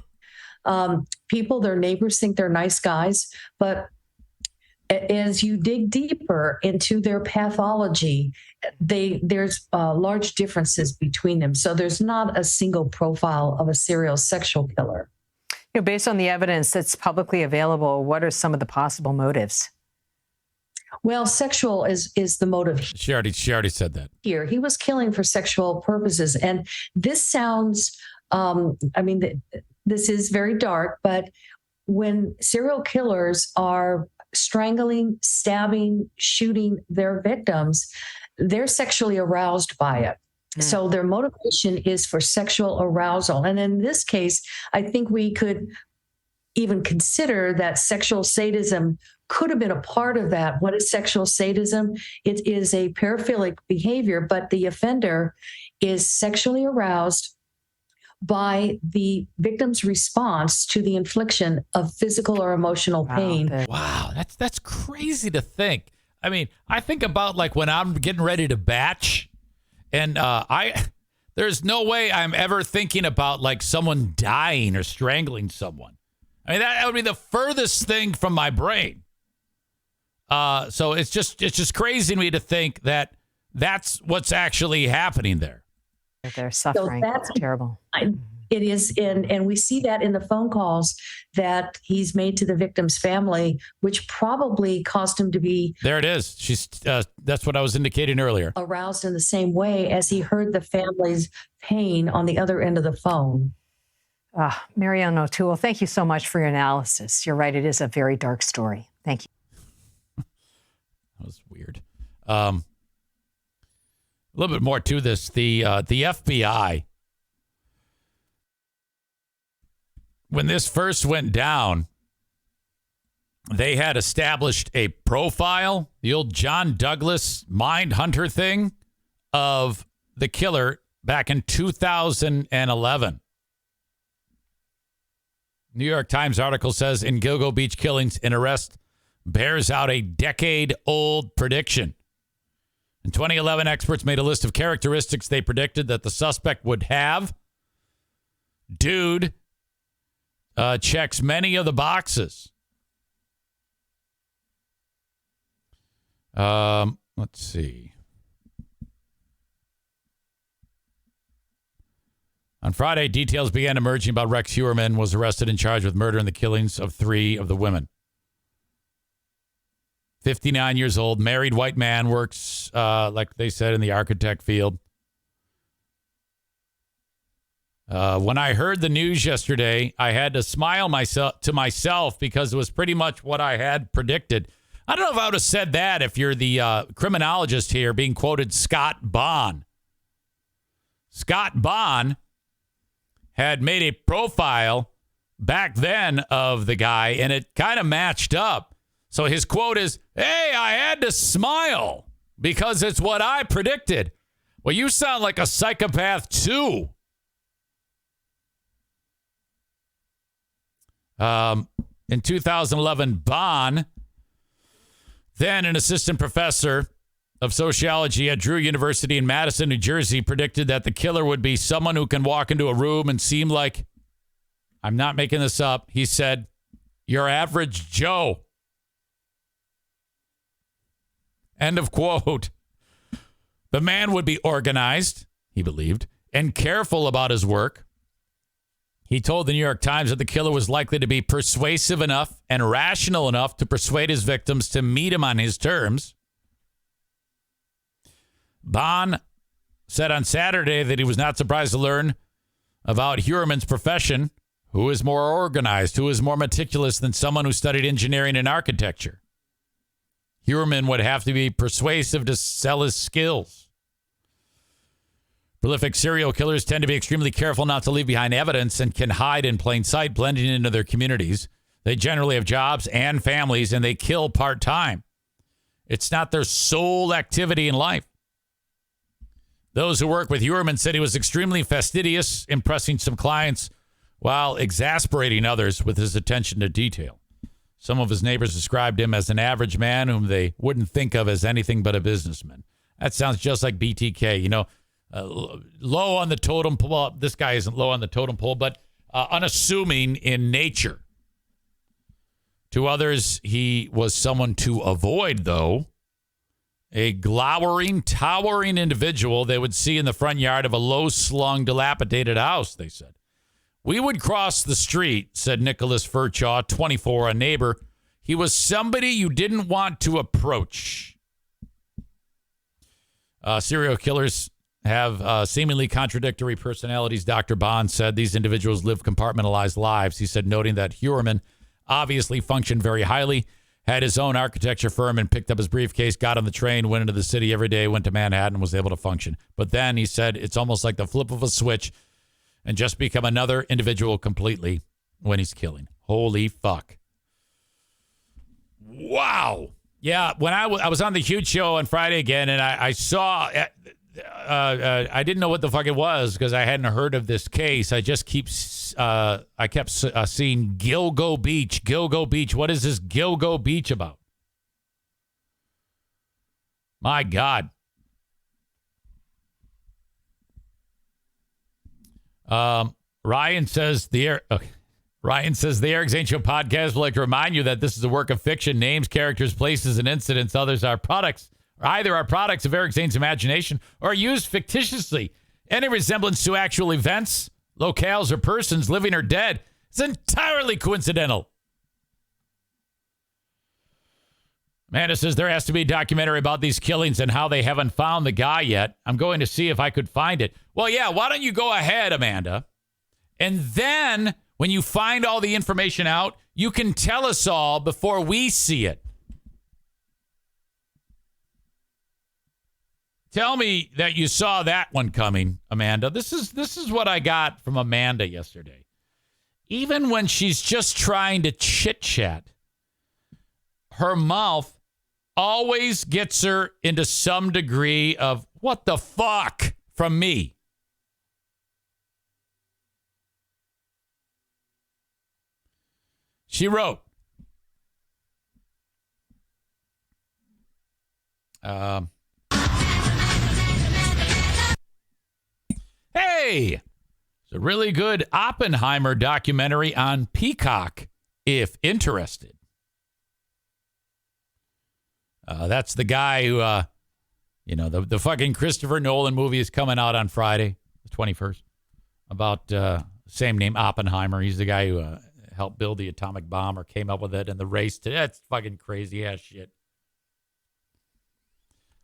People, their neighbors think they're nice guys, but as you dig deeper into their pathology, there's large differences between them. So there's not a single profile of a serial sexual killer. Based on the evidence that's publicly available, what are some of the possible motives? Well, sexual is the motive. She already said that. Here, he was killing for sexual purposes. And this sounds, this is very dark, but when serial killers are strangling, stabbing, shooting their victims, they're sexually aroused by it. So their motivation is for sexual arousal. And in this case, I think we could even consider that sexual sadism could have been a part of that. What is sexual sadism? It is a paraphilic behavior, but the offender is sexually aroused by the victim's response to the infliction of physical or emotional pain. Wow, that's crazy to think. I mean, I think about like when I'm getting ready to batch, and there's no way I'm ever thinking about like someone dying or strangling someone. I mean, that would be the furthest thing from my brain. So it's just crazy to me to think that that's what's actually happening there. They're suffering. So that's terrible. It is, and we see that in the phone calls that he's made to the victim's family, which probably caused him to be. There it is. That's what I was indicating earlier. Aroused in the same way as he heard the family's pain on the other end of the phone. Marianne O'Toole, thank you so much for your analysis. You're right. It is a very dark story. Thank you. That was weird. A little bit more to this. The FBI, when this first went down, they had established a profile, the old John Douglas mind hunter thing of the killer back in 2011. New York Times article says in Gilgo Beach killings, an arrest bears out a decade-old prediction. In 2011, experts made a list of characteristics they predicted that the suspect would have. Dude checks many of the boxes. Let's see. On Friday, details began emerging about Rex Heuermann was arrested and charged with murder and the killings of 3 of the women. 59 years old, married white man, works, like they said, in the architect field. When I heard the news yesterday, I had to smile to myself because it was pretty much what I had predicted. I don't know if I would have said that if you're the criminologist here being quoted Scott Bond. Scott Bond had made a profile back then of the guy, and it kind of matched up. So his quote is, "Hey, I had to smile because it's what I predicted." Well, you sound like a psychopath too. In 2011, Bond, then an assistant professor of sociology at Drew University in Madison, New Jersey, predicted that the killer would be someone who can walk into a room and seem like, I'm not making this up, he said, your average Joe. End of quote. The man would be organized, he believed, and careful about his work. He told the New York Times that the killer was likely to be persuasive enough and rational enough to persuade his victims to meet him on his terms. Bond said on Saturday that he was not surprised to learn about Heuermann's profession, who is more organized, who is more meticulous than someone who studied engineering and architecture. Heuermann would have to be persuasive to sell his skills. Prolific serial killers tend to be extremely careful not to leave behind evidence and can hide in plain sight, blending into their communities. They generally have jobs and families, and they kill part-time. It's not their sole activity in life. Those who work with Heuermann said he was extremely fastidious, impressing some clients while exasperating others with his attention to detail. Some of his neighbors described him as an average man whom they wouldn't think of as anything but a businessman. That sounds just like BTK. You know, low on the totem pole. This guy isn't low on the totem pole, but unassuming in nature. To others, he was someone to avoid, though. A glowering, towering individual they would see in the front yard of a low-slung, dilapidated house, they said. We would cross the street, said Nicholas Furchaw, 24, a neighbor. He was somebody you didn't want to approach. Serial killers have seemingly contradictory personalities, Dr. Bond said. These individuals live compartmentalized lives. He said, noting that Heuermann obviously functioned very highly, had his own architecture firm and picked up his briefcase, got on the train, went into the city every day, went to Manhattan, was able to function. But then, he said, it's almost like the flip of a switch and just become another individual completely when he's killing. Holy fuck. Wow. Yeah, when I was on the Huge Show on Friday again, and I saw, I didn't know what the fuck it was because I hadn't heard of this case. I just kept seeing Gilgo Beach. Gilgo Beach. What is this Gilgo Beach about? My God. Ryan says the Eric Zane Show Podcast would like to remind you that this is a work of fiction. Names, characters, places, and incidents. Others are products, or either are products of Eric Zane's imagination or used fictitiously. Any resemblance to actual events, locales, or persons, living or dead, is entirely coincidental. Amanda says there has to be a documentary about these killings and how they haven't found the guy yet. I'm going to see if I could find it. Well, yeah, why don't you go ahead, Amanda? And then when you find all the information out, you can tell us all before we see it. Tell me that you saw that one coming, Amanda. This is what I got from Amanda yesterday. Even when she's just trying to chit-chat, her mouth always gets her into some degree of, what the fuck, from me. She wrote, hey, it's a really good Oppenheimer documentary on Peacock, if interested. That's the guy who, the fucking Christopher Nolan movie is coming out on Friday, the 21st, about same name, Oppenheimer. He's the guy who helped build the atomic bomb or came up with it, and the race to that's fucking crazy ass shit.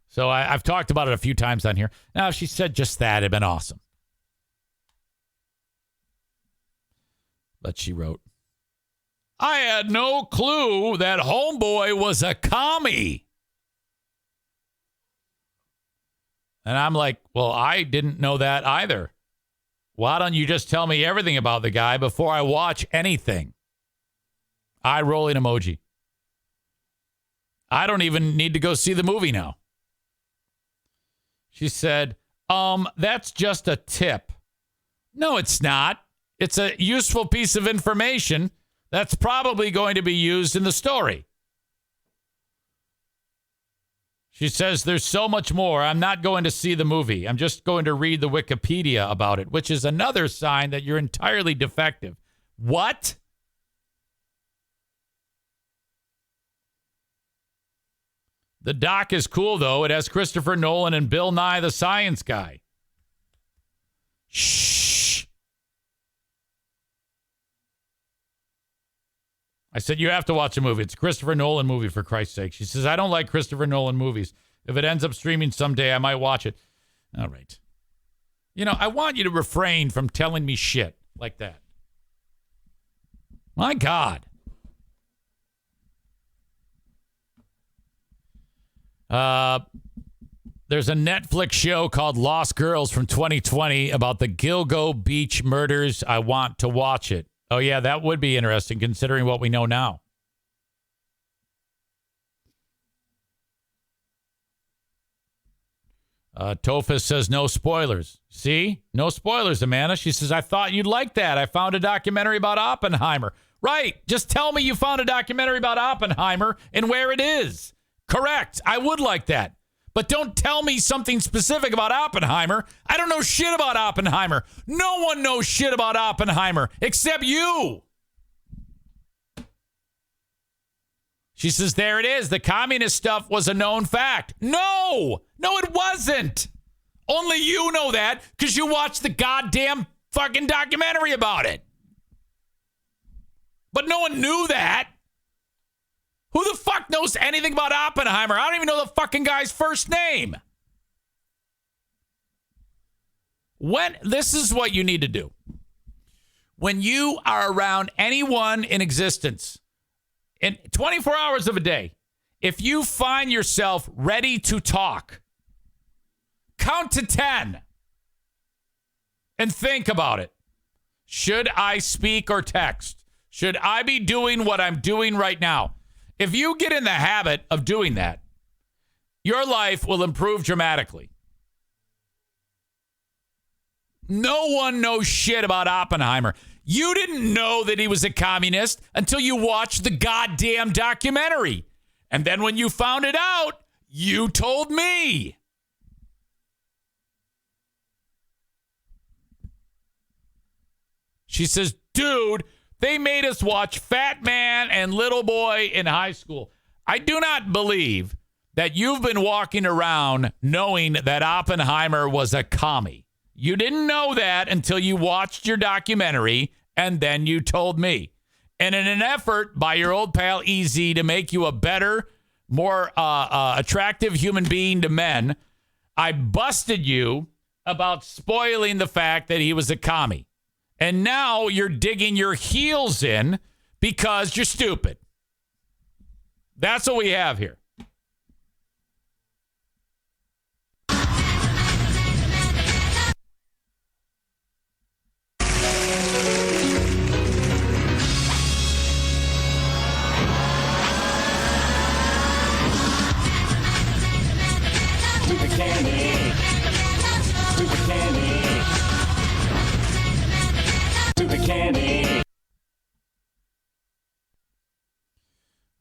So I've talked about it a few times on here. Now, if she said just that, it'd been awesome. But she wrote, I had no clue that Homeboy was a commie. And I'm like, well, I didn't know that either. Why don't you just tell me everything about the guy before I watch anything? Eye rolling emoji. I don't even need to go see the movie now. She said, that's just a tip. No, it's not. It's a useful piece of information that's probably going to be used in the story. She says, there's so much more. I'm not going to see the movie. I'm just going to read the Wikipedia about it, which is another sign that you're entirely defective. What? The doc is cool, though. It has Christopher Nolan and Bill Nye, the Science Guy. Shh. I said, you have to watch a movie. It's a Christopher Nolan movie, for Christ's sake. She says, I don't like Christopher Nolan movies. If it ends up streaming someday, I might watch it. All right. I want you to refrain from telling me shit like that. My God. There's a Netflix show called Lost Girls from 2020 about the Gilgo Beach murders. I want to watch it. Oh, yeah, that would be interesting considering what we know now. Tofa says no spoilers. See? No spoilers, Amanda. She says, I thought you'd like that. I found a documentary about Oppenheimer. Right. Just tell me you found a documentary about Oppenheimer and where it is. Correct. I would like that. But don't tell me something specific about Oppenheimer. I don't know shit about Oppenheimer. No one knows shit about Oppenheimer except you. She says, there it is. The communist stuff was a known fact. No, it wasn't. Only you know that because you watched the goddamn fucking documentary about it. But no one knew that. Who the fuck knows anything about Oppenheimer? I don't even know the fucking guy's first name. This is what you need to do. When you are around anyone in existence, in 24 hours of a day, if you find yourself ready to talk, count to 10 and think about it. Should I speak or text? Should I be doing what I'm doing right now? If you get in the habit of doing that, your life will improve dramatically. No one knows shit about Oppenheimer. You didn't know that he was a communist until you watched the goddamn documentary. And then when you found it out, you told me. She says, dude, they made us watch Fat Man and Little Boy in high school. I do not believe that you've been walking around knowing that Oppenheimer was a commie. You didn't know that until you watched your documentary, and then you told me. And in an effort by your old pal EZ to make you a better, more attractive human being to men, I busted you about spoiling the fact that he was a commie. And now you're digging your heels in because you're stupid. That's what we have here.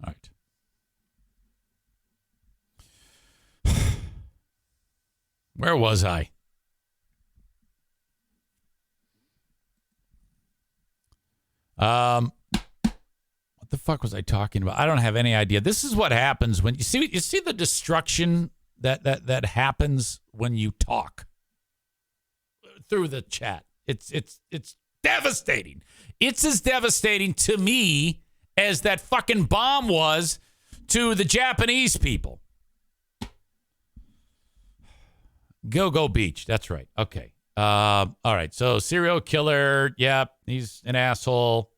All right. Where was I? What the fuck was I talking about? I don't have any idea. This is what happens when you see the destruction that happens when you talk through the chat. It's devastating. It's as devastating to me as that fucking bomb was to the Japanese people. Go Beach. That's right. Okay. All right. So serial killer. Yep. He's an asshole.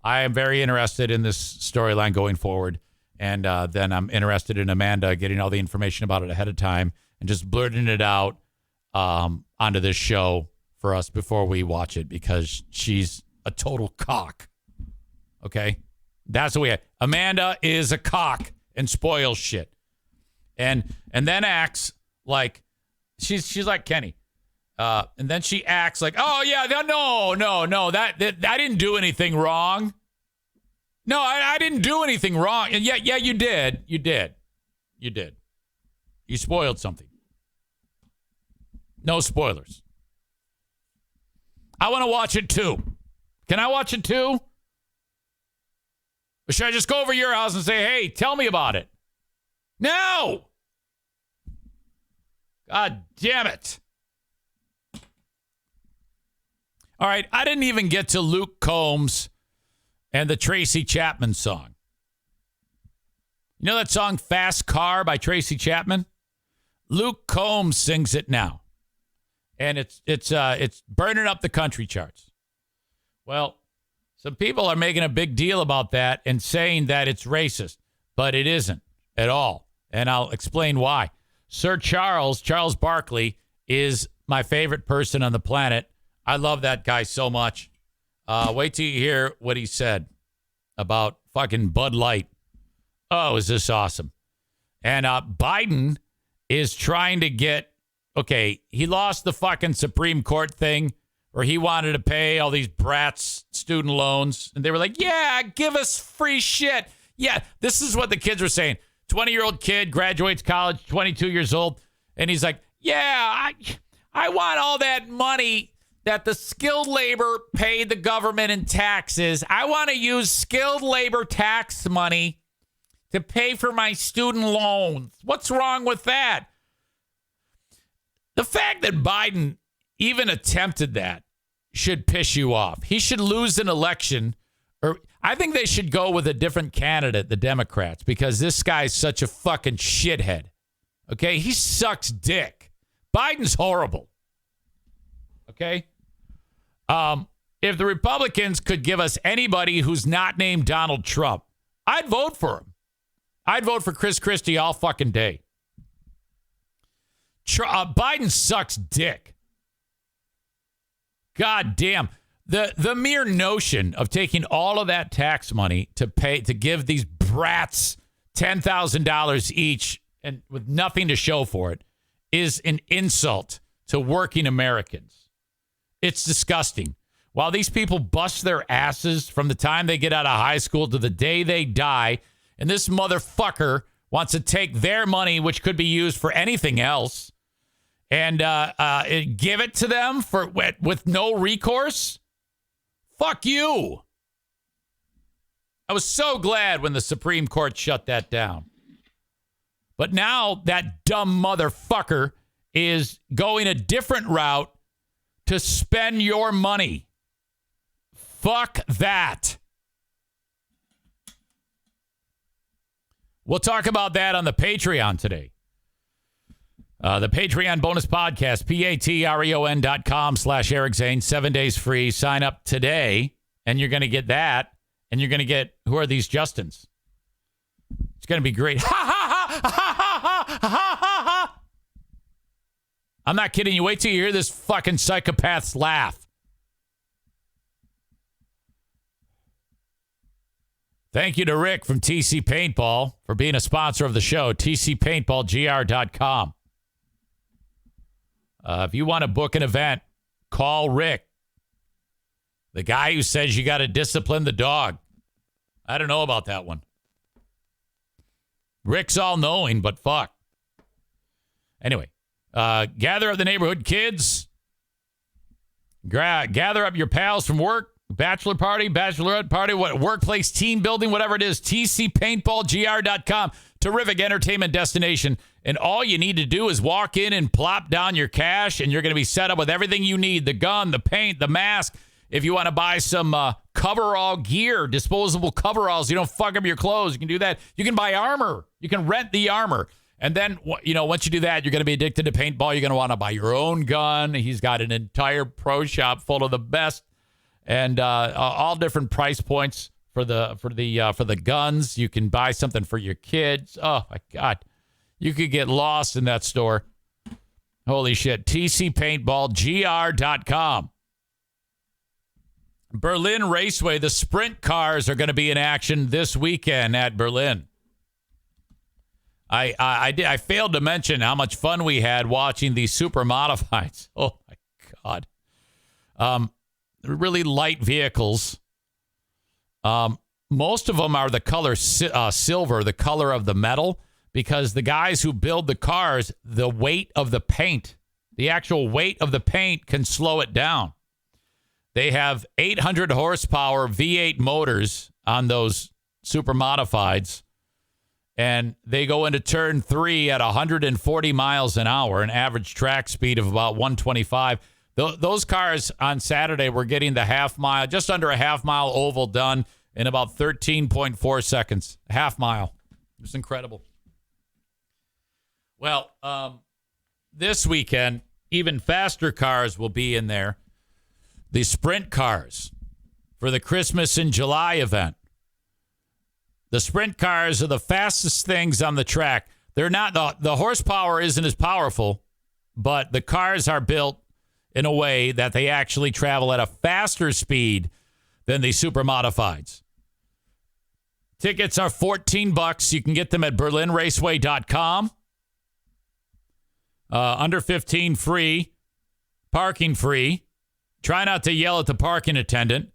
I am very interested in this storyline going forward. And then I'm interested in Amanda getting all the information about it ahead of time and just blurting it out onto this show for us before we watch it because she's a total cock. Okay? That's what we have. Amanda is a cock and spoils shit. And then acts like she's like Kenny. And then she acts like, oh yeah, no, that I didn't do anything wrong. No, I didn't do anything wrong. And yeah, you did. You did. You spoiled something. No spoilers. I want to watch it too. Can I watch it too? Or should I just go over to your house and say, hey, tell me about it? No! God damn it. All right, I didn't even get to Luke Combs and the Tracy Chapman song. You know that song Fast Car by Tracy Chapman? Luke Combs sings it now. And it's burning up the country charts. Well, some people are making a big deal about that and saying that it's racist, but it isn't at all. And I'll explain why. Sir Charles Barkley, is my favorite person on the planet. I love that guy so much. Wait till you hear what he said about fucking Bud Light. Oh, is this awesome? And Biden is trying to get, okay, he lost the fucking Supreme Court thing where he wanted to pay all these brats student loans. And they were like, yeah, give us free shit. Yeah, this is what the kids were saying. 20-year-old kid graduates college, 22 years old, and he's like, yeah, I want all that money that the skilled labor paid the government in taxes. I want to use skilled labor tax money to pay for my student loans. What's wrong with that? The fact that Biden even attempted that should piss you off. He should lose an election, or I think they should go with a different candidate, the Democrats, because this guy's such a fucking shithead. Okay? He sucks dick. Biden's horrible. Okay? If the Republicans could give us anybody who's not named Donald Trump, I'd vote for him. I'd vote for Chris Christie all fucking day. Biden sucks dick. God damn. The mere notion of taking all of that tax money to give these brats $10,000 each and with nothing to show for it is an insult to working Americans. It's disgusting. While these people bust their asses from the time they get out of high school to the day they die, and this motherfucker wants to take their money, which could be used for anything else, and give it to them with no recourse? Fuck you. I was so glad when the Supreme Court shut that down. But now that dumb motherfucker is going a different route to spend your money. Fuck that. We'll talk about that on the Patreon today. The Patreon bonus podcast, patreon.com/Eric Zane, 7 days free. Sign up today, and you're going to get that. And you're going to get, who are these Justins? It's going to be great. Ha, ha, ha, ha, ha, ha, ha, ha. I'm not kidding you. Wait till you hear this fucking psychopath's laugh. Thank you to Rick from TC Paintball for being a sponsor of the show. TCPaintballGR.com. If you want to book an event, call Rick. The guy who says you got to discipline the dog. I don't know about that one. Rick's all-knowing, but fuck. Anyway, gather up the neighborhood kids. Gather up your pals from work. Bachelor party, bachelorette party, workplace team building, whatever it is. TCPaintballGR.com. Terrific entertainment destination. And all you need to do is walk in and plop down your cash, and you're going to be set up with everything you need. The gun, the paint, the mask. If you want to buy some coverall gear, disposable coveralls, you don't fuck up your clothes. You can do that. You can buy armor. You can rent the armor. And then, once you do that, you're going to be addicted to paintball. You're going to want to buy your own gun. He's got an entire pro shop full of the best. And all different price points for the guns. You can buy something for your kids. Oh my God, you could get lost in that store. Holy shit! TCPaintballGR.com. Berlin Raceway. The sprint cars are going to be in action this weekend at Berlin. I failed to mention how much fun we had watching these super modifieds. Oh my God. Really light vehicles. Most of them are the color silver, the color of the metal, because the guys who build the cars, the weight of the paint, the actual weight of the paint can slow it down. They have 800 horsepower V8 motors on those super modifieds, and they go into turn 3 at 140 miles an hour, an average track speed of about 125. Those cars on Saturday were getting the half mile, just under a half mile oval done in about 13.4 seconds. Half mile. It was incredible. Well, this weekend, even faster cars will be in there. The sprint cars for the Christmas in July event. The sprint cars are the fastest things on the track. They're not, the horsepower isn't as powerful, but the cars are built in a way that they actually travel at a faster speed than the super modifieds. Tickets are $14. You can get them at berlinraceway.com. Under 15 free, parking free. Try not to yell at the parking attendant.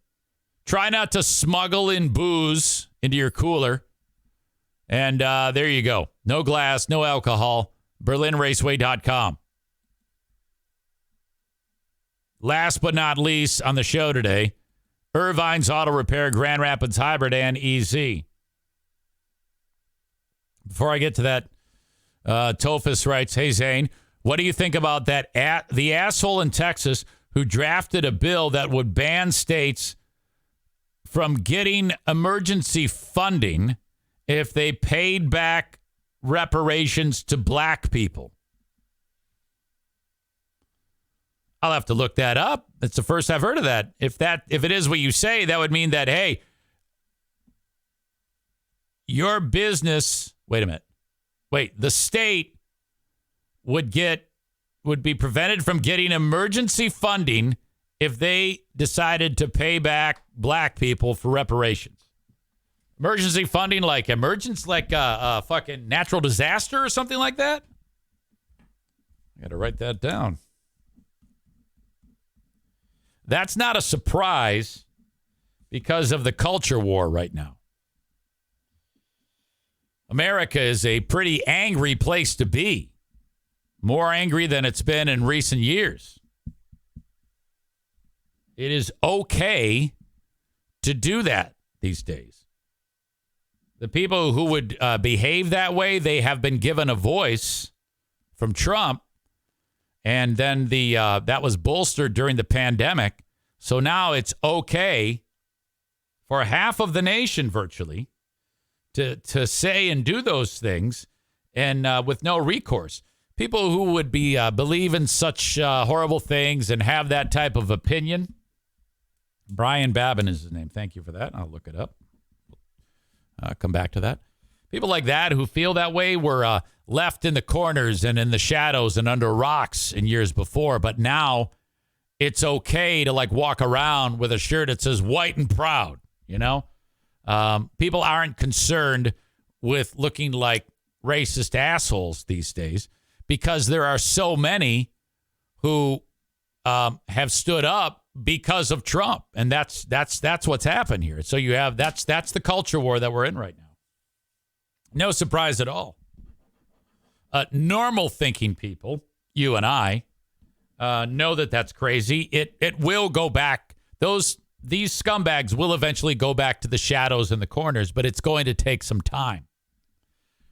Try not to smuggle in booze into your cooler. And there you go. No glass, no alcohol. BerlinRacway.com. Last but not least on the show today, Irvine's Auto Repair, Grand Rapids Hybrid, and EZ. Before I get to that, Tophus writes, hey, Zane, what do you think about that the asshole in Texas who drafted a bill that would ban states from getting emergency funding if they paid back reparations to black people? I'll have to look that up. That's the first I've heard of that. If it is what you say, that would mean that, hey, your business, the state would be prevented from getting emergency funding if they decided to pay back black people for reparations. Emergency funding like a fucking natural disaster or something like that? I got to write that down. That's not a surprise because of the culture war right now. America is a pretty angry place to be. More angry than it's been in recent years. It is okay to do that these days. The people who would behave that way, they have been given a voice from Trump. And then that was bolstered during the pandemic. So now it's okay for half of the nation virtually to say and do those things and with no recourse. People who would believe in such horrible things and have that type of opinion. Brian Babin is his name. Thank you for that. I'll look it up. Come back to that. People like that who feel that way were left in the corners and in the shadows and under rocks in years before. But now it's okay to walk around with a shirt that says white and proud, you know? People aren't concerned with looking like racist assholes these days because there are so many who have stood up because of Trump. And that's what's happened here. So you have that's the culture war that we're in right now. No surprise at all. Normal thinking people, you and I, know that that's crazy. It will go back. These scumbags will eventually go back to the shadows and the corners, but it's going to take some time.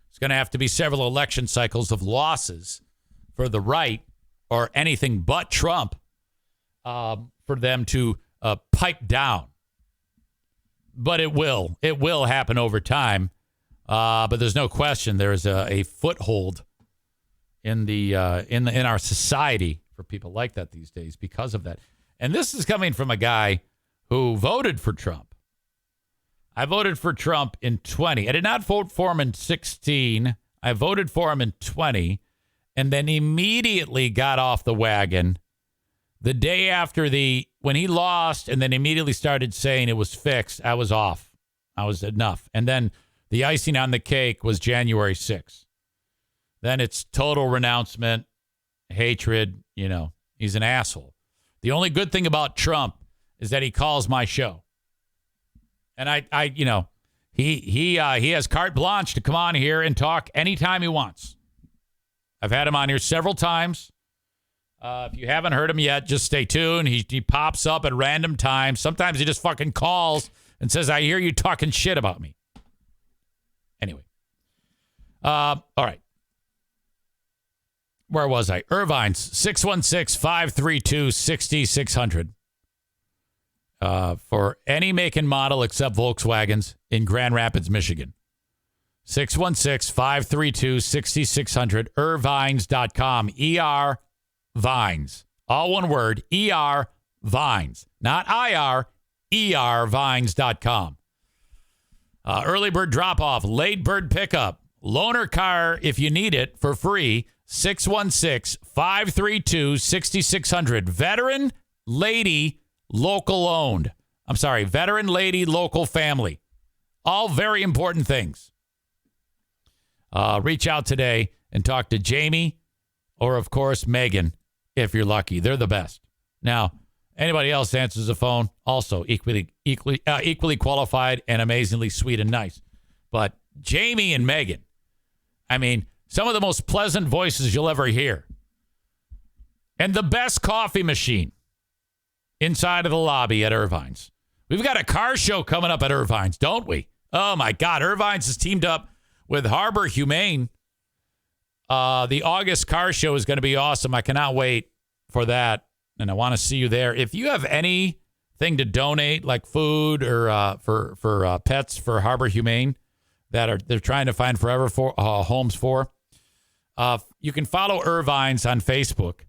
It's going to have to be several election cycles of losses for the right or anything but Trump for them to pipe down. But it will happen over time. But there's no question there is a foothold in our society for people like that these days because of that. And this is coming from a guy who voted for Trump. I voted for Trump in 20. I did not vote for him in 16. I voted for him in 20 and then immediately got off the wagon the day after when he lost and then immediately started saying it was fixed. I was off. I was enough. And then the icing on the cake was January 6th. Then it's total renouncement, hatred. You know, he's an asshole. The only good thing about Trump is that he calls my show. And he has carte blanche to come on here and talk anytime he wants. I've had him on here several times. If you haven't heard him yet, just stay tuned. He pops up at random times. Sometimes he just fucking calls and says, I hear you talking shit about me. Anyway. All right. Where was I? Irvine's, 616-532-6600. For any make and model except Volkswagens in Grand Rapids, Michigan. 616-532-6600. Irvines.com. ER Vines. All one word. ER Vines. Not IR. ER Vines.com. Early bird drop-off. Late bird pickup. Loaner car if you need it for free. 616-532-6600. Veteran lady local owned. I'm sorry, veteran lady local family. All very important things. Reach out today and talk to Jamie or, of course, Megan if you're lucky. They're the best. Now, anybody else answers the phone, also equally qualified and amazingly sweet and nice. But Jamie and Megan. I mean, some of the most pleasant voices you'll ever hear. And the best coffee machine inside of the lobby at Irvine's. We've got a car show coming up at Irvine's, don't we? Oh, my God. Irvine's has teamed up with Harbor Humane. The August car show is going to be awesome. I cannot wait for that. And I want to see you there. If you have anything to donate, like food or for pets for Harbor Humane that they're trying to find forever for homes for, you can follow Irvine's on Facebook,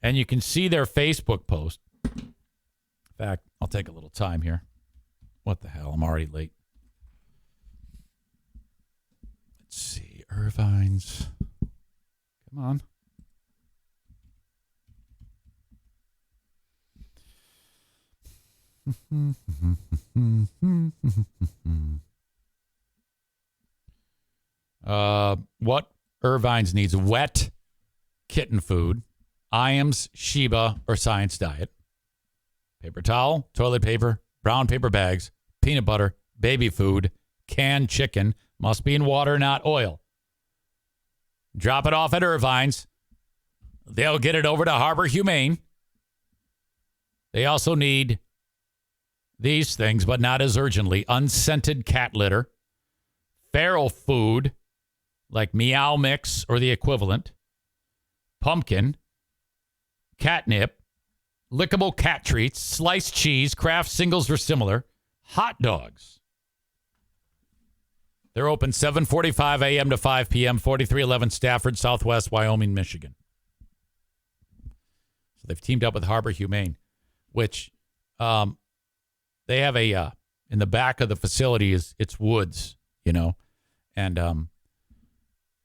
and you can see their Facebook post. In fact, I'll take a little time here. What the hell? I'm already late. Let's see. Irvine's. Come on. What Irvine's needs: wet kitten food, Iams, Sheba, or Science Diet, paper towel, toilet paper, brown paper bags, peanut butter, baby food, canned chicken, must be in water, not oil. Drop it off at Irvine's. They'll get it over to Harbor Humane. They also need these things, but not as urgently: unscented cat litter, feral food like Meow Mix or the equivalent, pumpkin, catnip, lickable cat treats, sliced cheese, Kraft singles or similar, hot dogs. They're open 7:45 a.m. to 5 p.m., 4311 Stafford, Southwest Wyoming, Michigan. So they've teamed up with Harbor Humane, which they have in the back of the facility it's woods, and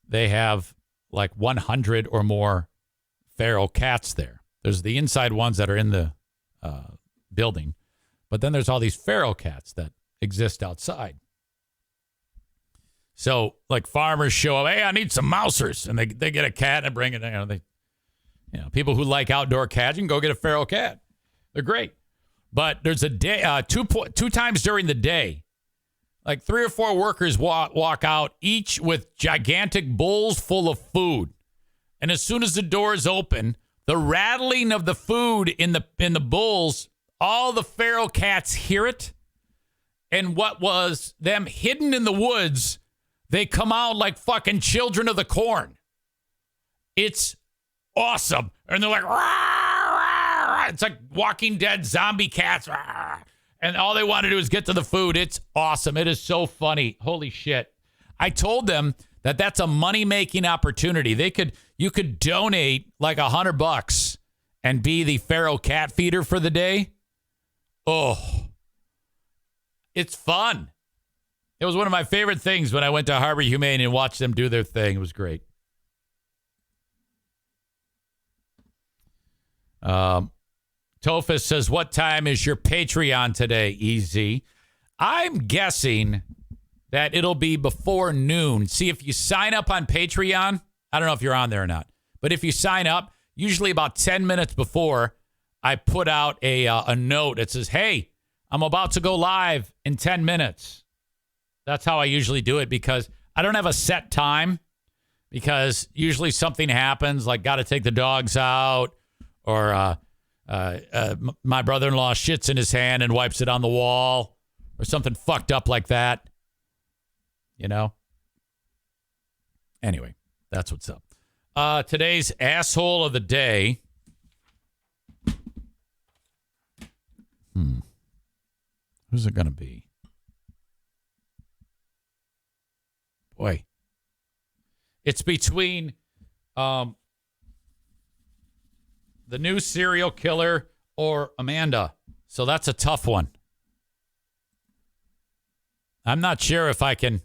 they have like 100 or more feral cats there. There's the inside ones that are in the building, but then there's all these feral cats that exist outside. So, like, farmers show up, hey, I need some mousers, and they get a cat and bring it. People who like outdoor cats, you can go get a feral cat. They're great. But there's a day, two times during the day, like 3 or 4 workers walk out, each with gigantic bowls full of food. And as soon as the doors open, the rattling of the food in the bowls, all the feral cats hear it. And what was them hidden in the woods, they come out like fucking children of the corn. It's awesome. And they're like, rah, rah, rah. It's like Walking Dead zombie cats. Rah. And all they want to do is get to the food. It's awesome. It is so funny. Holy shit. I told them that that's a money-making opportunity. You could donate like $100 and be the feral cat feeder for the day. Oh, it's fun. It was one of my favorite things when I went to Harbor Humane and watched them do their thing. It was great. Tofus says, what time is your Patreon today, EZ? I'm guessing that it'll be before noon. See, if you sign up on Patreon, I don't know if you're on there or not, but if you sign up, usually about 10 minutes before, I put out a note that says, hey, I'm about to go live in 10 minutes. That's how I usually do it, because I don't have a set time, because usually something happens, like got to take the dogs out, or my brother-in-law shits in his hand and wipes it on the wall, or something fucked up like that. Anyway, that's what's up. Today's asshole of the day. Who's it going to be? Boy. It's between the new serial killer or Amanda. So that's a tough one. I'm not sure if I can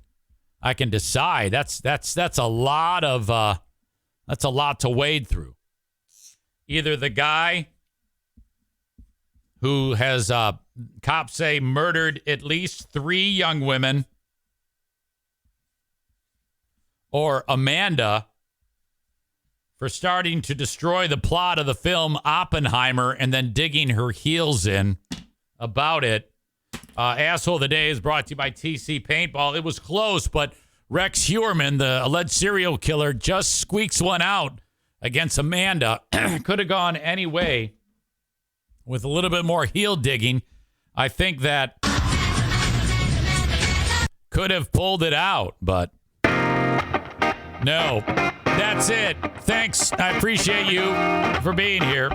decide. That's a lot of that's a lot to wade through. Either the guy who has cops say murdered at least 3 young women, or Amanda for starting to destroy the plot of the film Oppenheimer and then digging her heels in about it. Asshole of the Day is brought to you by TC Paintball. It was close, but Rex Heuermann, the alleged serial killer, just squeaks one out against Amanda. Could have gone any way. With a little bit more heel digging, I think that could have pulled it out, but no. That's it. Thanks. I appreciate you for being here.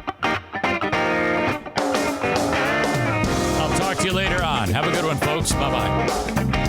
I'll talk to you later on. Have a good one, folks. Bye-bye.